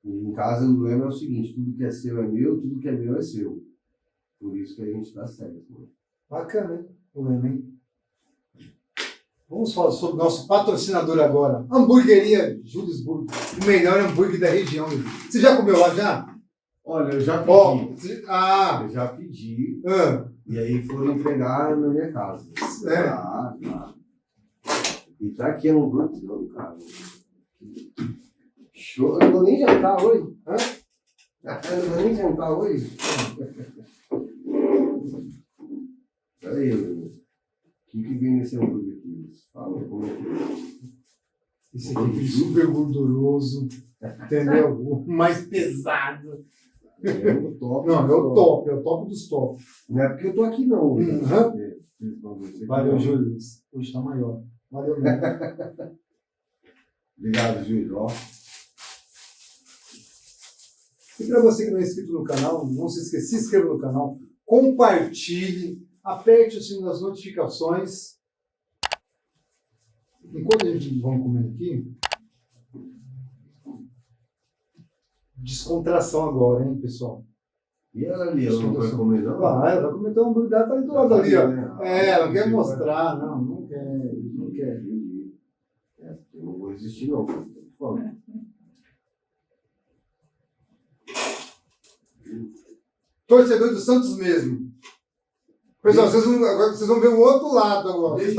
Em casa o lema é o seguinte: tudo que é seu é meu, tudo que é meu é seu. Por isso que a gente dá certo. Né? Bacana, hein? O lema, hein? Vamos falar sobre o nosso patrocinador agora. Hamburgueria Juliusburg. O melhor hambúrguer da região. Você já comeu lá já? Olha, eu já pedi. Oh, Eu já pedi. Ah, E aí foram entregar na minha casa. É? Tá. E tá aqui hambúrguer, cara. Show. Eu não vou nem jantar hoje. Hã? Eu não vou nem jantar hoje. Peraí, o que vem nesse hambúrguer aqui? Fala como é que é. esse aqui é super gorduroso. Entendeu? O mais pesado. É o top. Não, é o top. É o top dos top. Não é porque eu tô aqui, não. Valeu, Júlio. Hoje tá maior. Valeu mesmo. Obrigado, Júlio. Ó. E para você que não é inscrito no canal, não se esqueça, se inscreva no canal, compartilhe, aperte o sininho das notificações. Enquanto a gente vai comer aqui, descontração agora, hein, pessoal? E ela ali, ela não vai comer, não? Ah, ela vai comer tão hambúrguer, ela tá ali do lado ali, ó. Né? Ela quer mostrar, não quer, não quer. Eu não vou resistir, não. Por favor. Torcedor do Santos mesmo. Pessoal, agora vocês vão ver o outro lado agora. Desde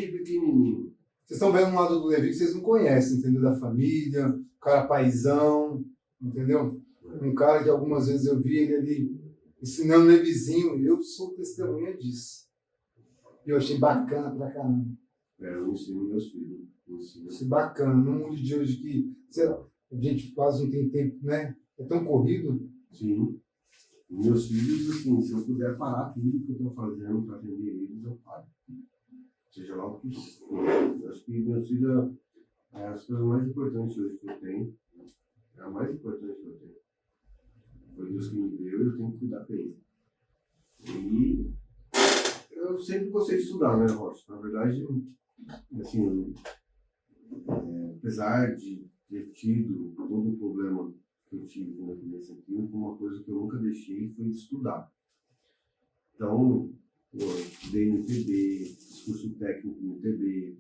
pequenininho. Vocês estão vendo um lado do Levi que vocês não conhecem, entendeu? Da família, um cara paizão, entendeu? Um cara que algumas vezes eu vi ele ali ensinando o Levizinho, eu sou testemunha disso. E eu achei bacana pra caramba. Eu ensino meus filhos. Achei bacana. No mundo de hoje que, sei lá, a gente quase não tem tempo, né? É tão corrido. Sim. Meus filhos, assim, se eu puder parar tudo que eu estou fazendo para atender eles, eu paro. Seja lá o que for. Eu acho que meus filhos é as coisas mais importantes hoje que eu tenho. É a mais importante que eu tenho. Foi Deus que me deu e eu tenho que cuidar dele. E eu sempre gostei de estudar, né, Rocha? Na verdade, assim, apesar de ter tido todo o problema que eu tive na doença química, uma coisa que eu nunca deixei foi de estudar. Então, eu estudei no ITB, curso técnico no ITB,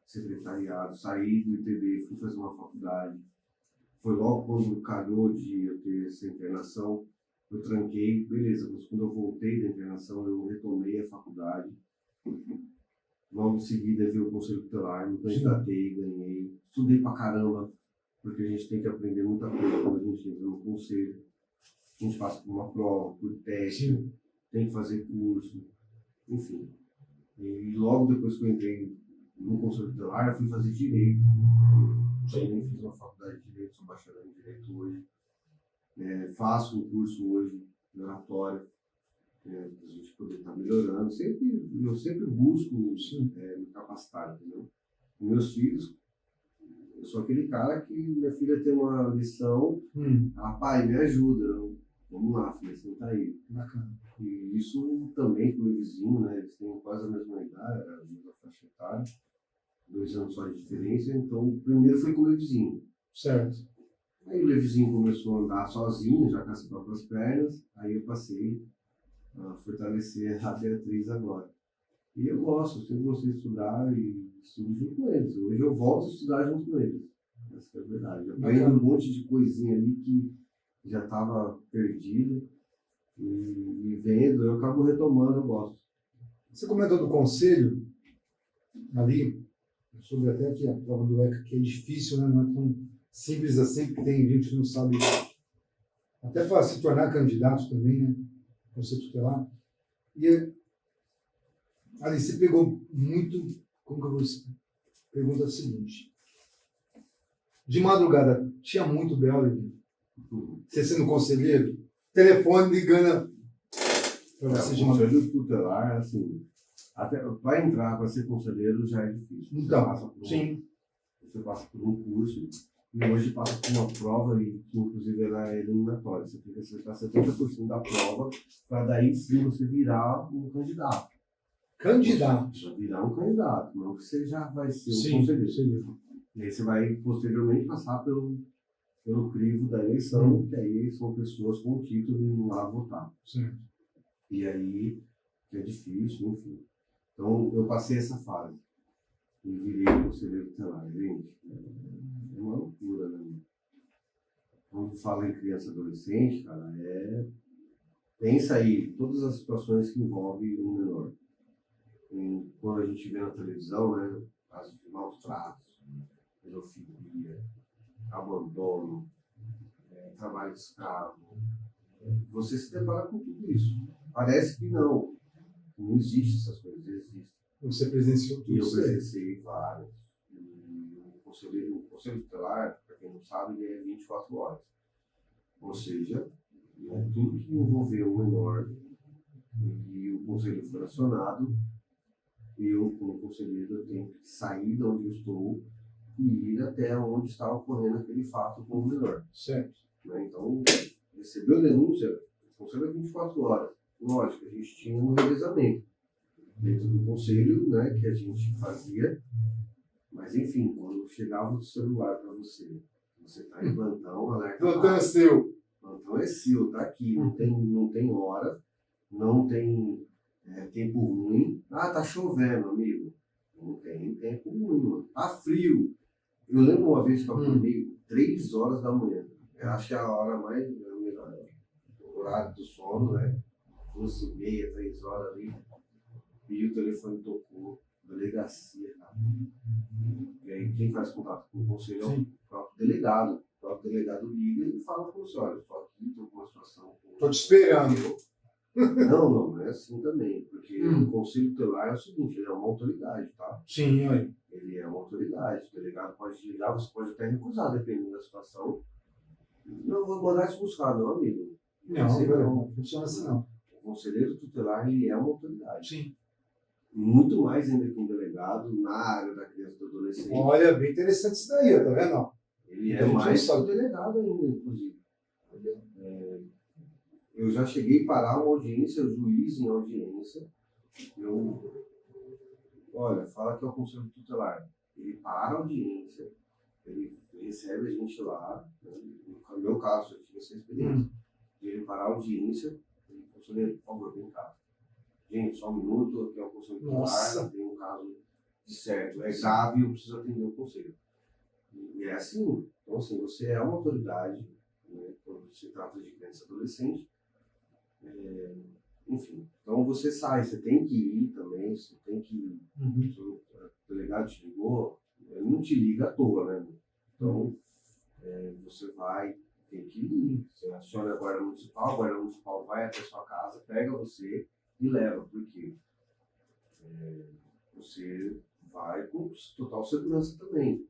secretariado, saí do ITB, fui fazer uma faculdade. Foi logo quando calhou de eu ter essa internação, eu tranquei, beleza, mas quando eu voltei da internação, eu retomei a faculdade. Logo em seguida, veio o conselho tutelar, me candidatei, ganhei, estudei pra caramba, porque a gente tem que aprender muita coisa quando a gente entra no conselho. A gente passa por uma prova, por teste, tem que fazer curso, enfim. E logo depois que eu entrei no conselho tutelar, eu fui fazer direito. Também fiz uma faculdade de direito, sou bacharel em direito hoje. Faço um curso hoje de oratória, para a gente poder estar melhorando. Eu sempre busco me capacitar, entendeu? Meus filhos, eu sou aquele cara que minha filha tem uma lição, pai, me ajuda, vamos lá, filha, senta aí. Bacana. E isso também com o vizinho, né? Eles têm quase a mesma idade, a mesma faixa etária, 2 anos só de diferença, então o primeiro foi com o vizinho. Certo. Aí o Levizinho começou a andar sozinho, já com as próprias pernas, aí eu passei a fortalecer a Beatriz agora. E eu gosto, eu sempre gostei de estudar e estudo junto com eles. Hoje eu volto a estudar junto com eles. Essa é a verdade. Eu aprendo um monte de coisinha ali que já estava perdido. e vendo, eu acabo retomando, eu gosto. Você comentou do conselho ali, eu soube até que a prova do ECA que é difícil, né? Não é tão simples assim, porque tem gente que não sabe, até para se tornar candidato também, né? Conselho tutelar. E ali você pegou muito, como que eu vou pergunta a seguinte, de madrugada, tinha muito BO, Levi? Você sendo conselheiro, telefone ligando para você de O madrugada. conselho tutelar, assim, até para entrar para ser conselheiro já é difícil. Então, sim. Você passa por um curso e hoje passa por uma prova e que inclusive ela é eliminatória. Você tem que acertar 70% da prova para daí sim você virar um candidato. Candidato. Já virar um candidato, não que você já vai ser um Sim, conselheiro. sim. E aí você vai posteriormente passar pelo crivo da eleição, que aí são pessoas com título e não lá votar. Certo. E aí que é difícil, enfim. Então eu passei essa fase e virei conselheiro tutelar. Gente, é uma loucura, né? Quando fala em criança e adolescente, cara, pensa aí, todas as situações que envolvem um menor. Quando a gente vê na televisão, né, casos de maus tratos, pedofilia, abandono, trabalho escravo, você se depara com tudo isso. Parece que não existe essas coisas, existem. Você presenciou E tudo eu isso aí. presenciei vários. E o conselho tutelar, para quem não sabe, ele é 24 horas. Ou seja, né, tudo que envolveu o menor e o conselho foi acionado, eu, como conselheiro, eu tenho que sair de onde eu estou e ir até onde está ocorrendo aquele fato com o menor. Certo. Né? Então, recebeu denúncia, o conselho é 24 horas. Lógico, a gente tinha um revezamento dentro do conselho, né, que a gente fazia, mas enfim, quando chegava o celular para você, você está em plantão, alerta. Plantão é seu. Plantão é seu, tá aqui, não tem hora, não tem tempo ruim. Ah, tá chovendo, amigo. Não tem tempo ruim, mano. Tá frio. Eu lembro uma vez que eu acordei 3 horas da manhã. Eu acho que é a hora mais, o horário do sono, né? 2h30, 3 horas ali. E o telefone tocou, delegacia, cara. E aí quem faz contato com o conselho é o próprio delegado. O próprio delegado liga e fala com você, olha, estou aqui, estou com uma situação. Estou te esperando. Não é assim também, porque o conselho tutelar é o seguinte, ele é uma autoridade, tá? Sim, aí. Ele é uma autoridade, o delegado pode ligar, você pode até recusar, dependendo da situação. Não vou mandar te buscar, não, amigo. Não funciona assim não. O conselheiro tutelar, ele é uma autoridade. Sim. Muito mais ainda que um delegado na área da criança e do adolescente. Olha, bem interessante isso daí, tá vendo? Ele é mais que o delegado ainda, inclusive. Eu já cheguei a parar uma audiência, o juiz em audiência, olha, fala que é o conselho tutelar. Ele para a audiência, ele recebe a gente lá, né? No meu caso, eu tive essa experiência. Ele parar a audiência, ele conselheiro, por favor, vem cá. Gente, só um minuto, aqui é o conselho tutelar, tem um caso de certo, é grave, eu preciso atender o conselho. E é assim, então assim, você é uma autoridade, né, quando se trata de criança e adolescente, enfim, então você sai, você tem que ir também, você tem que ir. O delegado te ligou, ele não te liga à toa, né? Então, você vai, tem que ir. Você aciona a guarda municipal vai até a sua casa, pega você e leva, porque você vai com total segurança também.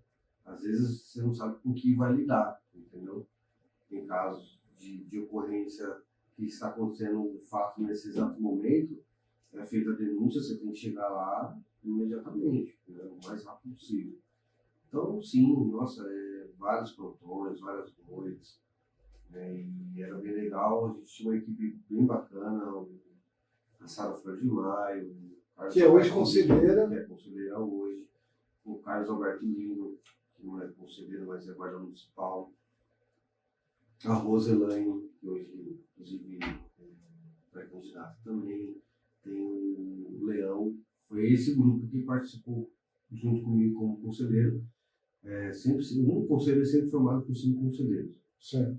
Às vezes você não sabe com que vai lidar, entendeu? Tem casos de ocorrência que está acontecendo um fato nesse exato momento, é feita a denúncia, você tem que chegar lá imediatamente, né, o mais rápido possível. Então, sim, nossa, vários plantões, várias noites, né, e era bem legal, a gente tinha uma equipe bem bacana, a Sara Flor de Maio, que é hoje conselheira. Que é conselheira hoje, o Carlos Alberto Lino, que não é conselheiro, mas é guarda municipal, a Roselaine, que hoje, inclusive, pré-candidata também, tem o Leão, foi esse grupo que participou junto comigo como conselheiro. Um conselho é sempre formado por 5 conselheiros. Certo.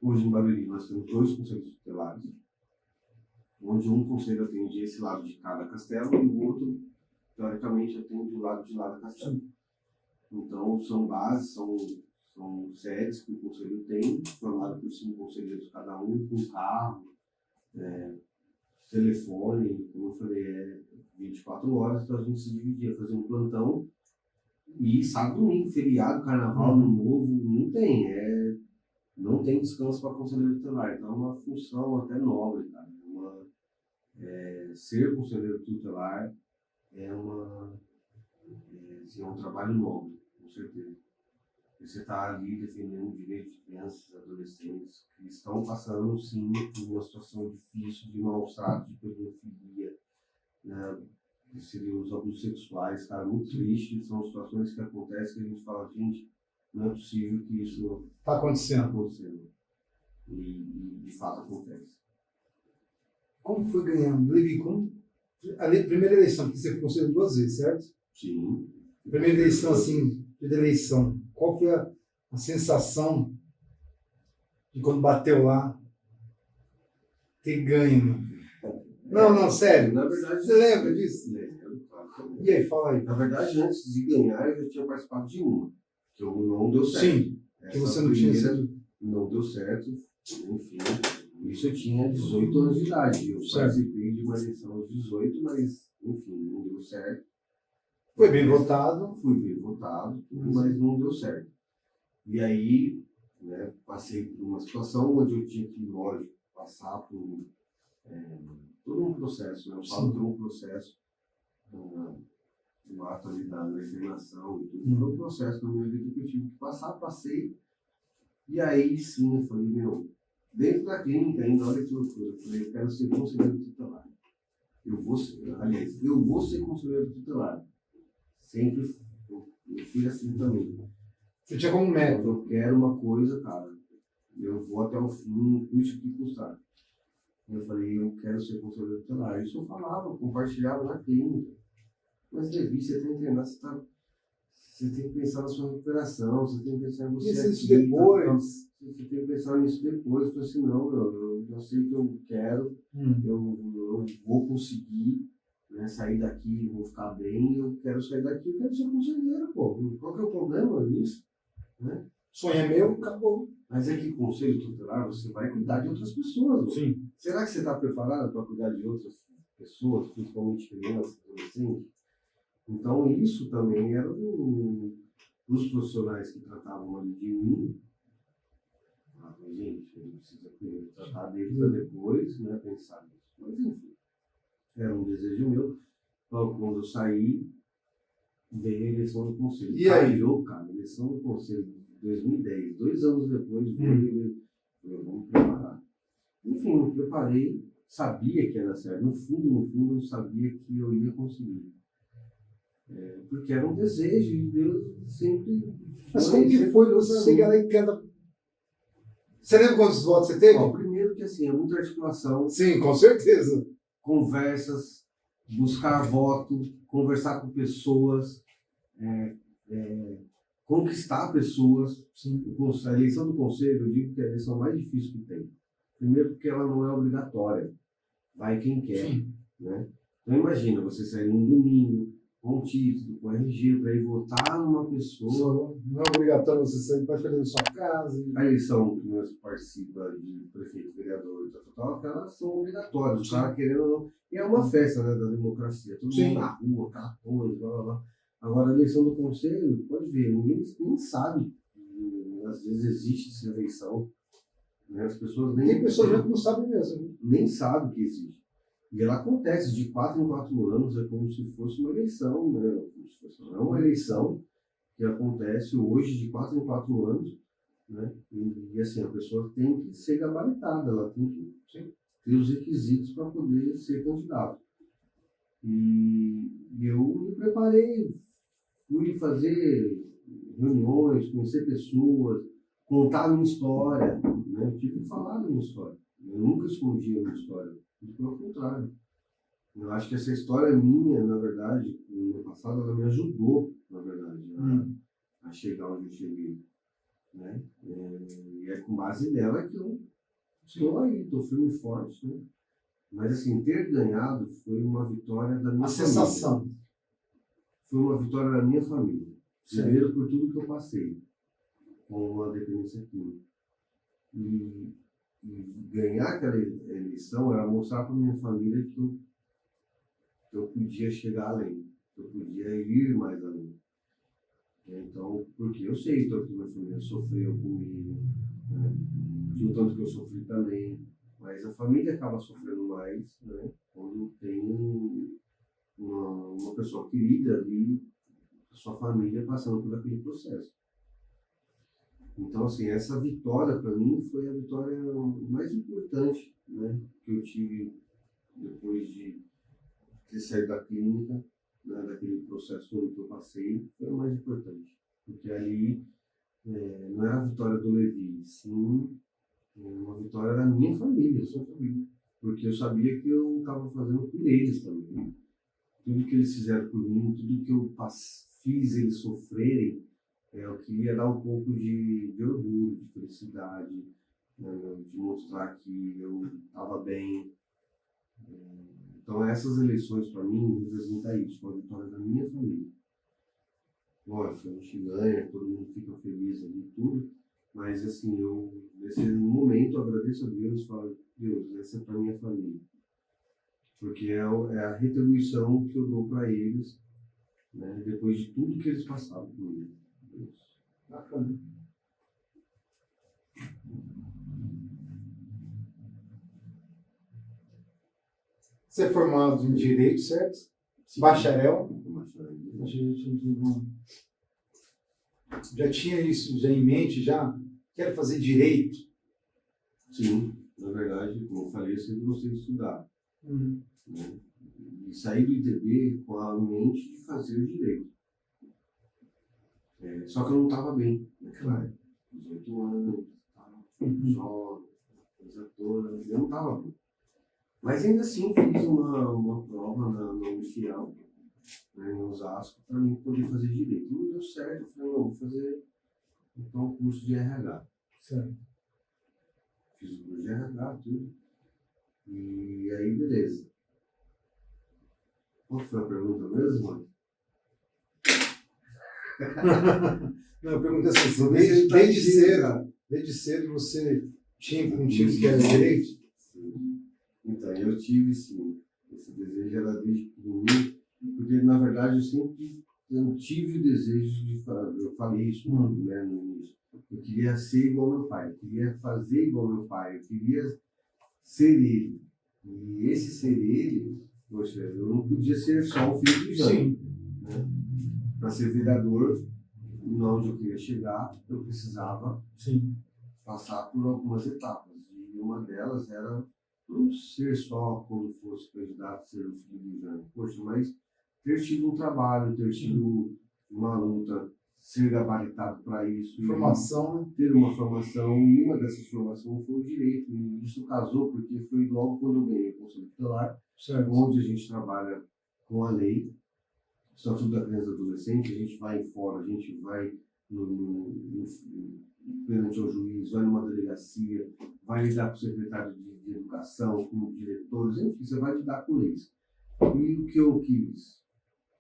Hoje em Barueri nós temos 2 conselheiros tutelares, onde um conselho atende esse lado de cada castelo e o outro, teoricamente, atende o lado de lá da castelo. Então, são bases, são sedes que o conselho tem, formado por 5 conselheiros cada um, com carro, telefone, como eu falei, 24 horas, então a gente se dividia, fazia um plantão, e sábado, domingo, feriado, carnaval, ano novo, não tem descanso para conselheiro tutelar, então é uma função até nobre, cara. Ser conselheiro tutelar é um trabalho nobre, com certeza. Você está ali defendendo o direito de crianças e adolescentes que estão passando, sim, por uma situação difícil de maus tratos, de pedofilia, né, que seriam os abusos sexuais, cara, muito triste. São situações que acontecem que a gente fala, gente, não é possível que isso Está acontecendo. acontecendo. E de fato acontece. Como foi ganhando? Levi, primeira eleição, que você foi conselheiro 2 vezes, certo? Sim. Primeira eleição, assim, de eleição. Qual foi a sensação de quando bateu lá ter ganho? Não, sério. Na verdade, você lembra disso? Lembro, claro. E aí, fala aí. Na verdade, antes de ganhar, eu já tinha participado de uma, que eu não deu certo. Sim, que você não tinha sido. Não deu certo, enfim. Isso eu tinha 18 anos de idade. Eu participei de uma eleição aos 18, mas, enfim, não deu certo. Foi bem votado. Fui bem votado, mas não deu certo. E aí, né, passei por uma situação onde eu tinha que, lógico, passar por todo um processo, né? Eu falo por um processo, o ato ali da legislação e tudo, todo um processo na minha vida que eu tive que passar, passei. E aí sim, eu falei, meu, dentro da clínica ainda, olha que loucura, eu falei, eu quero ser conselheiro tutelar. Eu vou ser conselheiro tutelar. Sempre eu fui assim também. Você tinha como meta. Eu quero uma coisa, cara, eu vou até o fim, custe o que custar. Eu falei, eu quero ser conselheiro tutelar. Isso eu falava, compartilhava na clínica. Mas, Levi, você tem que treinar, você tem que pensar na sua recuperação, você tem que pensar em você isso aqui, depois. Você tem que pensar nisso depois. Eu falei assim, não, eu já sei o que eu quero, eu vou conseguir, né, sair daqui, vou ficar bem, eu quero sair daqui, eu quero ser conselheiro, pô. Qual que é o problema nisso? Né? Sonho é meu, acabou. Mas é que conselho tutelar, você vai cuidar de outras pessoas. Sim. Será que você está preparado para cuidar de outras pessoas, principalmente crianças, adolescentes? Então, isso também era dos profissionais que tratavam ali de mim. Mas, gente, a gente precisa primeiro tratar dele para depois, né, pensar nisso. Mas, enfim, era um desejo meu. Logo, quando eu saí, veio a eleição do conselho. E aí? Cara, a eleição do conselho de 2010, 2 anos depois, veio vamos preparar. Enfim, eu me preparei, sabia que ia dar certo. No fundo, eu sabia que eu ia conseguir. Porque era um desejo e Deus sempre. Mas como que foi você chegar lá em cada. Você lembra quantos votos você teve? Bom, primeiro que assim, é muita articulação. Sim, com certeza. Conversas, buscar voto, conversar com pessoas, conquistar pessoas. Sim. A eleição do conselho, eu digo que é a eleição mais difícil que tem. Primeiro porque ela não é obrigatória. Vai quem quer. Sim. Né? Então imagina, você sair num domingo, com título, com RG, para ir votar numa pessoa. Não é obrigatório você sair para fazer na sua casa. A eleição que nós participamos de prefeito, vereador, elas são obrigatórias. O cara querendo ou não. E é uma festa, né, da democracia. Todo mundo na rua, aquela coisa, blá blá blá. Agora, a eleição do conselho, pode ver, ninguém nem sabe. Às vezes existe essa eleição. Né? As pessoas nem. Tem pessoas que não sabem mesmo. Nem sabem que existe. E ela acontece de 4 em 4 anos, é como se fosse uma eleição, né? Não é uma eleição que acontece hoje de 4 em 4 anos, né? E assim, a pessoa tem que ser gabaritada, ela tem que ter os requisitos para poder ser candidato. E eu me preparei, fui fazer reuniões, conhecer pessoas, contar a minha história, né? Eu tive que falar da minha história. Eu nunca escondi a minha história. Pelo contrário. Eu acho que essa história minha, na verdade, no ano passado, ela me ajudou, na verdade, a chegar onde eu cheguei. Né? E é com base nela que eu estou aí, estou firme e forte. Né? Mas, assim, ter ganhado foi uma vitória da minha A família. sensação. Foi uma vitória da minha família. Certo. Primeiro, por tudo que eu passei com a dependência química. E ganhar aquela eleição era mostrar para minha família que eu podia chegar além, que eu podia ir mais além. Então, porque eu sei o tanto que minha família sofreu comigo, né? E o tanto que eu sofri também, mas a família acaba sofrendo mais, né? Quando tem uma pessoa querida ali, a sua família passando por aquele processo. Então, assim, essa vitória para mim foi a vitória mais importante, né, que eu tive depois de ter saído da clínica, né, daquele processo todo que eu passei, foi a mais importante. Porque ali não era a vitória do Levi, sim uma vitória da minha família, sua família. Porque eu sabia que eu estava fazendo por eles também. Tudo que eles fizeram por mim, tudo que eu fiz eles sofrerem, eu queria dar um pouco de orgulho, de felicidade, né, de mostrar que eu estava bem. Então, essas eleições, para mim, representam isso, uma vitória da minha família. Lógico, a gente ganha, todo mundo fica feliz ali e tudo, mas, assim, eu, nesse momento, agradeço a Deus e falo, Deus, essa é para minha família. Porque é a retribuição que eu dou para eles, né, depois de tudo que eles passaram comigo. Bacana. Você é formado em Direito, certo? Sim. Bacharel. Bacharel. Já tinha isso já em mente, já? Quero fazer Direito. Sim, na verdade, como eu falei, eu sempre gostei de estudar. Uhum. Né? E saí do ITB com a mente de fazer Direito. Só que eu não estava bem naquela época. 18 anos, jovem, coisa toda, eu não estava bem. Mas ainda assim fiz uma prova na UFIAL, né, em Osasco, para mim poder fazer Direito. Não deu certo, eu falei, não, vou fazer então o curso de RH. Certo. Fiz o curso de RH, tudo. E aí, beleza. Qual foi a pergunta mesmo, mãe? Não, eu pergunto assim, Você desde cedo você tinha contigo que era Direito? Sim. Então, eu tive, sim, esse desejo era desde pequenininho, porque, na verdade, eu tive o desejo de fazer, eu falei isso né, no início, eu queria ser igual ao meu pai, eu queria fazer igual ao meu pai, eu queria ser ele. E esse ser ele, poxa, eu não podia ser só o filho de Jânio. Né? Para ser vereador, onde eu queria chegar, eu precisava passar por algumas etapas. E uma delas era não ser só, quando fosse candidato, ser o filho de Jânio. Poxa, mas ter tido um trabalho, ter tido uma luta, ser gabaritado para isso. Formação, né? Ter uma formação, e uma dessas formações foi o Direito. E isso casou, porque foi logo quando eu ganhei o Conselho Tutelar, onde a gente trabalha com a lei, Estatuto da Criança e do Adolescente, a gente vai em fora, a gente vai perante ao juiz, vai numa delegacia, vai lidar com o secretário de educação, com diretores, enfim, você vai lidar com leis. E o que eu quis?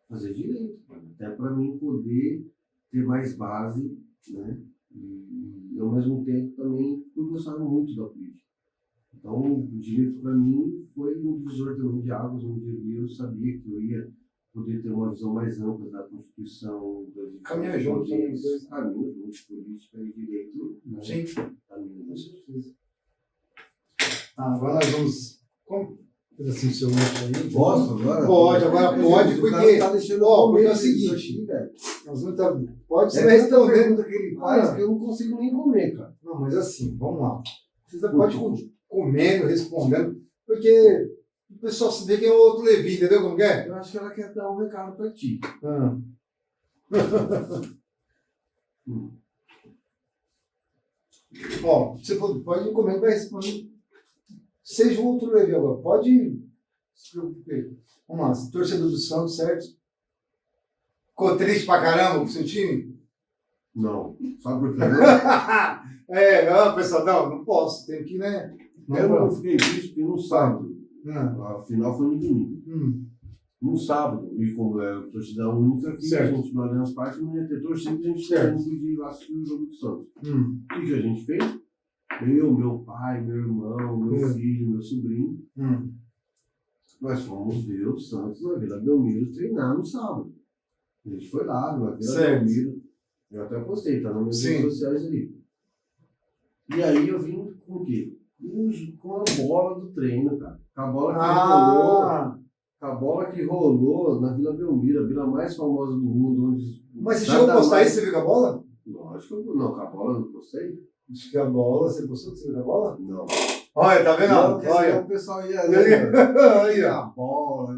Fazer direito, até para mim poder ter mais base, né? E ao mesmo tempo também eu gostava muito da política. Então, o direito para mim foi um divisor de águas, onde eu sabia que eu ia poder ter uma visão mais ampla da Constituição, caminhar junto, caminhos juntos, política e direito. Né? Sim. Caminho, com certeza. Agora nós vamos. Como? Assim, seu nome aí? Posso agora? Pode, agora pode, porque. Tá deixando Porque é o seguinte, nós vamos estar. Pode ser respondendo. Pergunta que ele faz que eu não consigo nem comer, cara. Não, mas assim, vamos lá. Você pode comendo, respondendo, porque o pessoal se vê que é outro Levi, entendeu como que é? Eu acho que ela quer dar um recado para ti. Ó, você pode comer, vai responder. Seja um outro Levi agora. Pode se preocupar. Vamos lá, torcedor do Santos, certo? Ficou triste pra caramba com o seu time? Não. Sabe por quê? Não, pessoal, não posso. Tem que, né? Eu não fiquei triste porque não sabe. A final foi no domingo. No sábado, e como era torcida única, aqui a gente no Allianz Parque não ia ter torcida, a gente não podia ir lá assistir o jogo do Santos. O que a gente fez? Eu, meu pai, meu irmão, meu filho, meu sobrinho, nós fomos ver o Santos na Vila Belmiro treinar no sábado. A gente foi lá na Vila Belmiro, eu até postei, tá nas minhas redes sociais ali. E aí eu vim com o quê? Com a bola do treino, cara. Com a bola que rolou. A bola que rolou na Vila Belmiro, a vila mais famosa do mundo. Mas você chegou a postar isso? Você viu com a bola? Lógico que não, com a bola eu não postei. Acho que a bola, você postou que você viu com a bola? Não. Olha, tá vendo? Olha, o pessoal ia ali, a bola,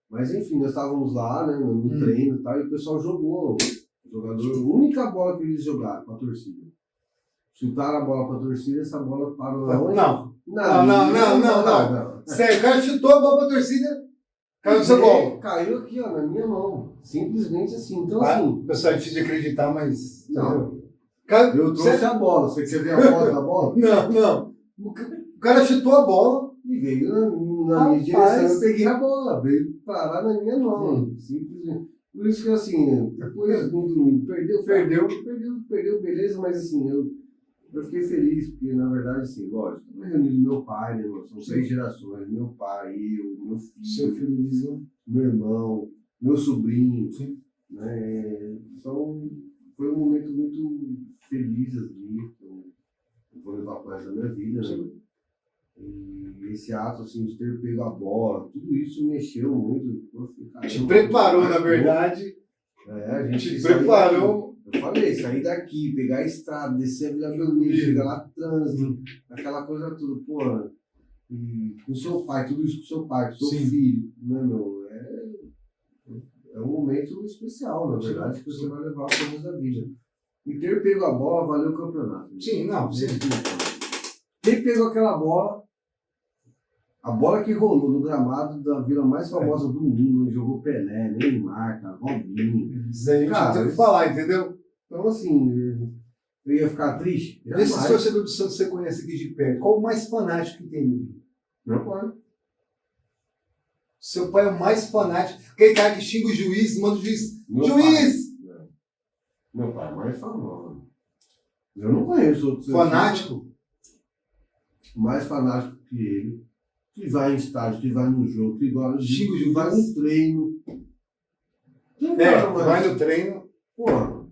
mas enfim, nós estávamos lá, né, no treino e tal, e o pessoal jogou. O jogador, a única bola que eles jogaram com a torcida. Chutaram a bola para a torcida, essa bola parou na onde? Não. Sério, o cara chutou a bola para a torcida, caiu no seu colo. Caiu aqui, ó, na minha mão. Simplesmente assim. Então, o pessoal é difícil de acreditar, mas. Não. Eu trouxe a bola. Você quer ver a foto da bola? Não. O cara chutou a bola e veio na minha direção. Eu peguei a bola, veio parar na minha mão. Simplesmente. Por isso que assim, né, depois no domingo, perdeu, beleza, mas assim, eu fiquei feliz, porque na verdade, assim, lógico, eu reuni meu pai, né, são 6 gerações, meu pai, eu, meu filho, seu filho vizinho, meu irmão, meu sobrinho, né, então foi um momento muito feliz ali, eu vou levar para essa minha vida, né, e esse ato, assim, de ter pego a bola, tudo isso mexeu muito. Te preparou, na verdade. A gente te preparou. Eu falei, sair daqui, pegar a estrada, descer a Vila Belmiro, chegar lá, trânsito, aquela coisa tudo, pô. E com seu pai, tudo isso com seu pai, com seu filho, né, meu? É um momento especial, na verdade, que você vai levar para o resto da vida. E ter pego a bola valeu o campeonato. Sim, não, sim. Quem pegou aquela bola, a bola que rolou no gramado da vila mais famosa do mundo, onde jogou Pelé, Neymar, Robinho. Isso aí a gente não tem o que falar, entendeu? Então, assim, eu ia ficar triste. Desses torcedores do Santos que você conhece aqui de perto, qual o mais fanático que tem? Meu pai. Seu pai é o mais fanático. Aquele cara que xinga o juiz, manda o juiz. Juiz! Meu pai é mais famoso. Eu não conheço outro. Fanático? Mais fanático que ele. Que vai em estádio, que vai no jogo, que vai no treino. Vai no treino. Porra.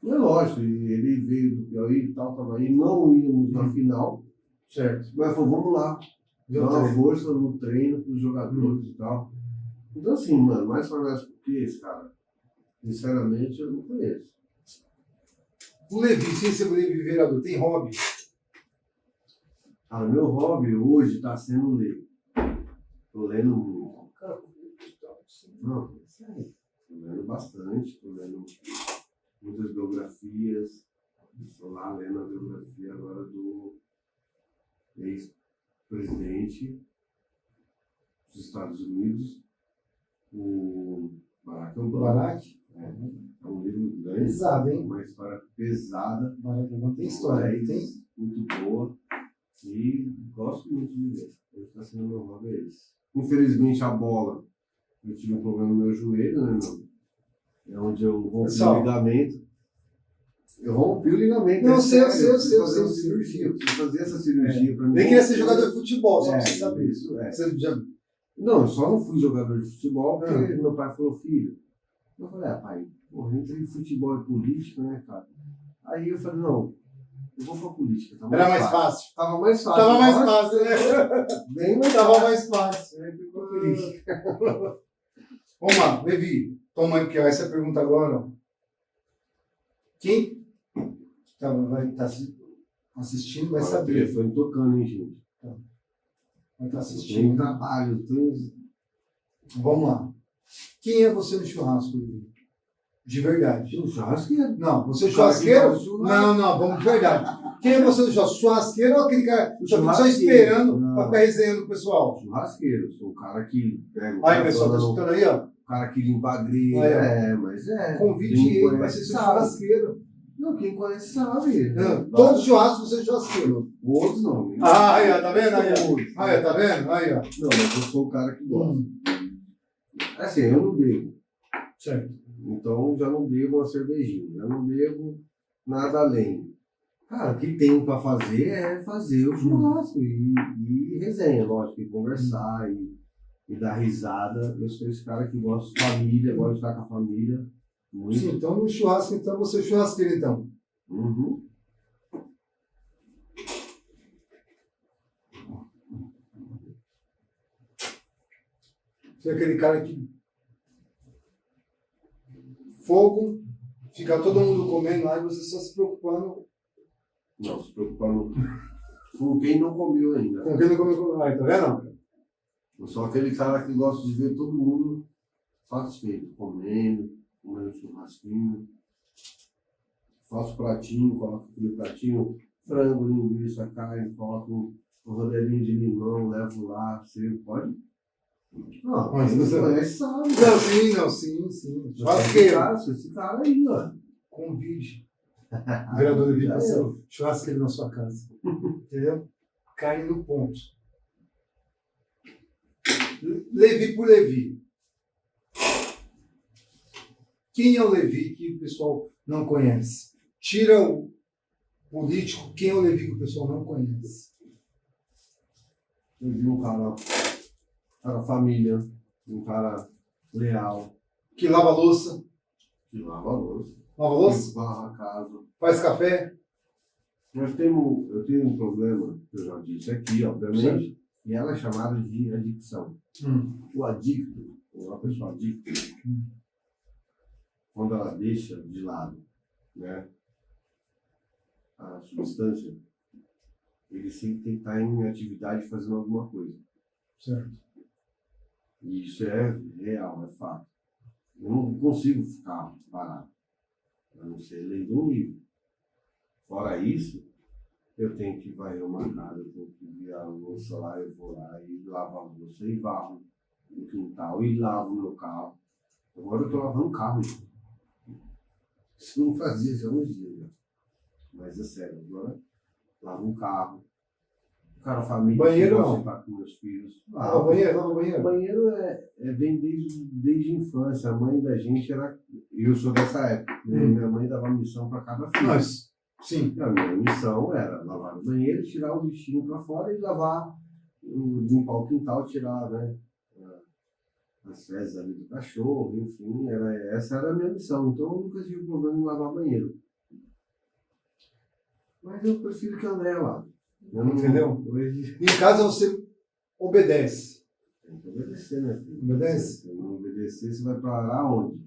Não é lógico, ele veio do Piauí e tal, tava aí, não íamos na final. Certo. Mas falou, vamos lá. Dar uma força no treino para os jogadores e tal. Então, assim, mano, mais fanático que esse, cara, sinceramente, eu não conheço. O Levi, sem ser o Levi vereador, tem hobby? Meu hobby hoje está sendo ler. Estou lendo muito. Não, sério. Estou lendo bastante. Estou lendo muitas biografias. Estou lá lendo a biografia agora do ex-presidente dos Estados Unidos, o Barack Obama. Barack? É um livro grande. Pesado, hein? Uma história pesada. Barack Obama tem história, tem? Muito boa. E gosto muito de ler. Hoje está sendo meu hobby esse. Infelizmente, a bola, eu tive um problema no meu joelho, né, meu? É onde eu rompi o ligamento. Eu rompi o ligamento. Não, sei. Cirurgia. Eu preciso fazer essa cirurgia para mim. Nem queria ser jogador de futebol, só pra você saber. Isso, Você já... Não, eu só não fui jogador de futebol porque meu pai falou, filho. Eu falei, pai, entre futebol e política, né, cara? Aí eu falei, não. Eu vou pra política. Era mais fácil. Tava mais fácil. Tava mais fácil, né? Bem mais Tava fácil. mais fácil. Aí ficou política. Vamos lá, Levi. Toma aí, porque essa pergunta agora. Quem vai estar assistindo vai saber. O telefone tocando, hein, gente? Vai estar Tem assistindo. trabalho. Vamos lá. Quem é você no churrasco, Levi? De verdade. Um churrasqueiro. Não, você é churrasqueiro? Não, vamos de verdade. Quem é você no churrasco? Churrasqueiro ou aquele cara que fica só esperando para ficar resenhando com o pessoal? Churrasqueiro. Sou o cara que pega o Aí, pessoal, tá escutando aí, ó? O cara que limpa a grelha. Mas Convide ele, vai ser seu churrasqueiro. Não, quem conhece sabe. Todos os churrascos você é churrasqueiro. Outros não. Aí, ó, tá vendo? Aí, ó. Todos. Aí, ó, tá vendo? Aí, ó. Não, mas eu sou o cara que gosta. Assim, eu não bebo. Certo. Então, já não bebo uma cervejinha. Eu não bebo nada além. Cara, o que tem pra fazer é fazer o churrasco e resenha, lógico, e conversar e dar risada. Eu sou esse cara que gosta de família, gosta de estar com a família. Muito. Sim, então no churrasco, então você é churrasqueiro, então. Uhum. Você é aquele cara que fogo, fica todo mundo comendo lá e você só se preocupando Não, se preocupando com quem não comeu ainda. com quem não comeu. Aí, tá vendo? Eu sou aquele cara que gosta de ver todo mundo satisfeito, comendo churrasquinho. Faço pratinho, coloco aquele pratinho, frango, linguiça, carne, coloco um rodelinho de limão, levo lá, você pode? Não, Mas quem você- não conhece sabe. Não, sim. Churrasqueiro. Esse cara aí, ó. Convide o vereador Levi para Já ser é. churrasqueiro na sua casa. Entendeu? Carne no ponto. Levi por Levi. Quem é o Levi que o pessoal não conhece? Tira o político, quem é o Levi que o pessoal não conhece? Eu vi um cara família, um cara leal, Que lava a louça, que lava a louça, lava a louça, que varra a casa. faz café. Eu tenho um problema, que eu já disse aqui, obviamente, e ela é chamada de adicção. O adicto, ou uma pessoa adicta, quando ela deixa de lado, né, a substância, ele sempre tem que estar em atividade fazendo alguma coisa. Certo. E isso é real, é fato. Eu não consigo ficar parado, a não ser lendo um livro. Fora isso, eu tenho que varrer uma casa, eu tenho que virar a louça lá, eu vou lá e lavo a louça e varro no quintal e lavo o meu carro. Agora eu estou lavando o carro. Gente. Isso eu não fazia já uns dias. Já. Mas é sério, agora lavo um carro. Cara, a família. Banheiro que não. gosta de estar com meus filhos. Lava o banheiro, lava o O banheiro. banheiro vem desde a infância. A mãe da gente era. Eu sou dessa época. Minha mãe dava missão para cada filho. Mas, sim. E a minha missão era lavar o banheiro, tirar o lixinho para fora e lavar, limpar o quintal, tirar, né, as fezes ali do cachorro, enfim. Essa era a minha missão. Então eu nunca tive problema em lavar banheiro. Mas eu prefiro que a André lave. Entendeu? Hoje Em casa você obedece. tem que obedecer, né, filho? Obedece? Se não obedecer, você vai parar onde?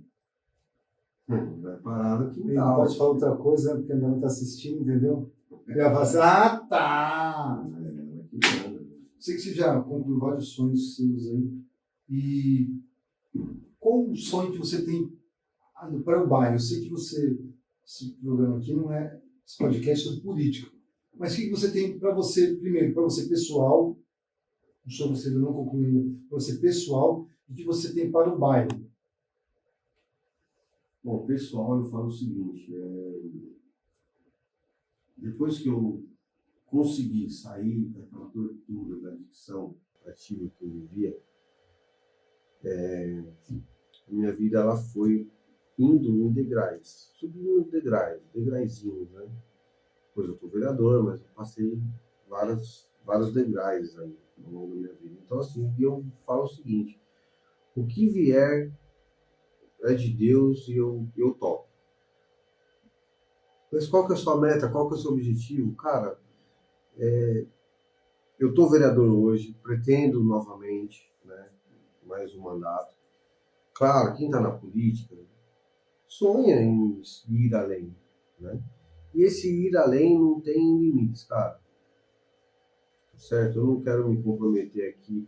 Vai parar no E não quintal. pode falar outra coisa, né, porque ainda não está assistindo, entendeu? E ela fala assim, ah, tá. Sei que você já concluiu vários sonhos seus aí. E qual o sonho que você tem para o bairro? Eu sei que esse programa aqui não é, esse podcast é sobre política. Mas o que você tem para você, primeiro, para você pessoal, o sonho você ainda não concluiu ainda, para você pessoal, e o que você tem para o bairro? Bom, pessoal, eu falo o seguinte, depois que eu consegui sair daquela tortura da adicção ativa que eu vivia, a minha vida ela foi indo em degraus, subindo em degraizinhos, né? Depois eu estou vereador, mas eu passei vários degraus aí ao longo da minha vida. Então, assim, eu falo o seguinte, o que vier é de Deus e eu topo. Mas qual que é a sua meta? Qual que é o seu objetivo? Cara, eu estou vereador hoje, pretendo novamente, né, mais um mandato. Claro, quem está na política sonha em ir além, né? E esse ir além não tem limites, cara. Certo? Eu não quero me comprometer aqui,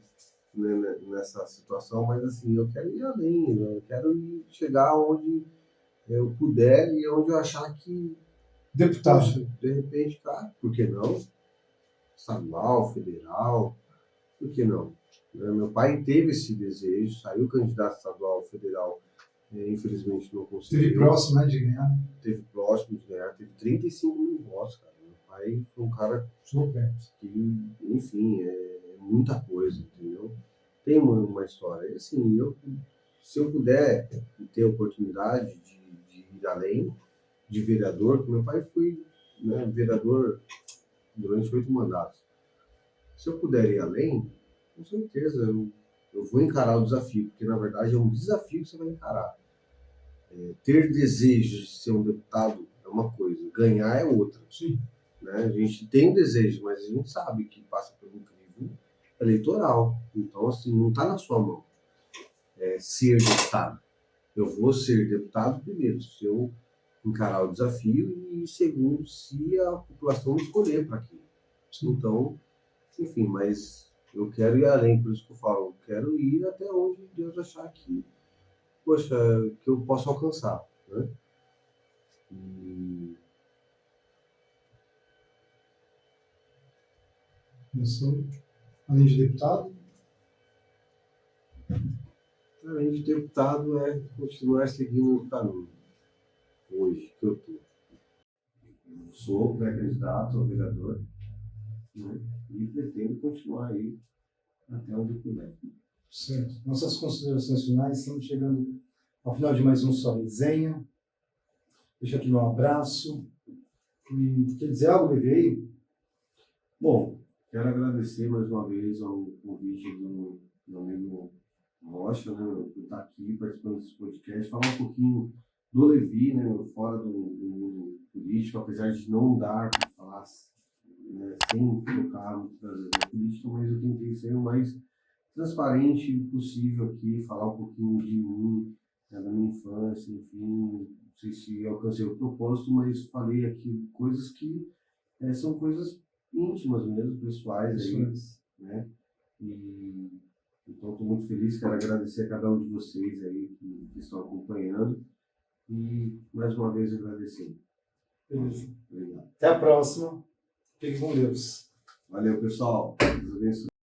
né, nessa situação, mas assim, eu quero ir além, né? Eu quero chegar onde eu puder e onde eu achar que, Deputado. poxa, de repente, cara, por que não? Estadual, federal, por que não? Meu pai teve esse desejo, saiu candidato estadual, federal Infelizmente não Teve conseguiu. próximo, né, de ganhar. Teve próximo de ganhar, teve 35 mil votos, cara. Meu pai foi um cara Super. que, enfim, é muita coisa, entendeu? Tem uma história. E, assim, se eu puder ter a oportunidade de ir além de vereador, porque meu pai foi, né, vereador durante 8 mandatos. Se eu puder ir além, com certeza eu vou encarar o desafio, porque na verdade é um desafio que você vai encarar. Ter desejos de ser um deputado é uma coisa, ganhar é outra. Sim. Né? A gente tem um desejo, mas a gente sabe que passa por um crivo eleitoral. Então, assim, não está na sua mão ser deputado. Eu vou ser deputado primeiro, se eu encarar o desafio e segundo, se a população me escolher para aquilo. Então, enfim, mas eu quero ir além, por isso que eu falo, eu quero ir até onde Deus achar que, poxa, que eu possa alcançar, né? E Eu sou, além de deputado, além de deputado é continuar seguindo o caminho hoje que eu estou. Sou pré-candidato ao vereador, né? E pretendo continuar aí até onde eu puder. certo. Nossas considerações finais, estamos chegando ao final de mais um Só Resenha. Deixa aqui meu abraço. E quer dizer algo, Levi, aí? Bom, quero agradecer mais uma vez ao convite do amigo Rocha, né, por estar aqui participando desse podcast, falar um pouquinho do Levi, né, fora do mundo político, apesar de não dar para falar, né, sem tocar muitas vezes na política, mas eu tentei ser o mais transparente possível aqui, falar um pouquinho de mim, né, da minha infância, enfim, não sei se alcancei o propósito, mas falei aqui coisas que são coisas íntimas mesmo, pessoais aí, né? E então estou muito feliz, quero agradecer a cada um de vocês aí que estão acompanhando e mais uma vez agradecer. Beleza. Obrigado. Até a próxima. Fique com Deus. Valeu, pessoal. Deus abençoe.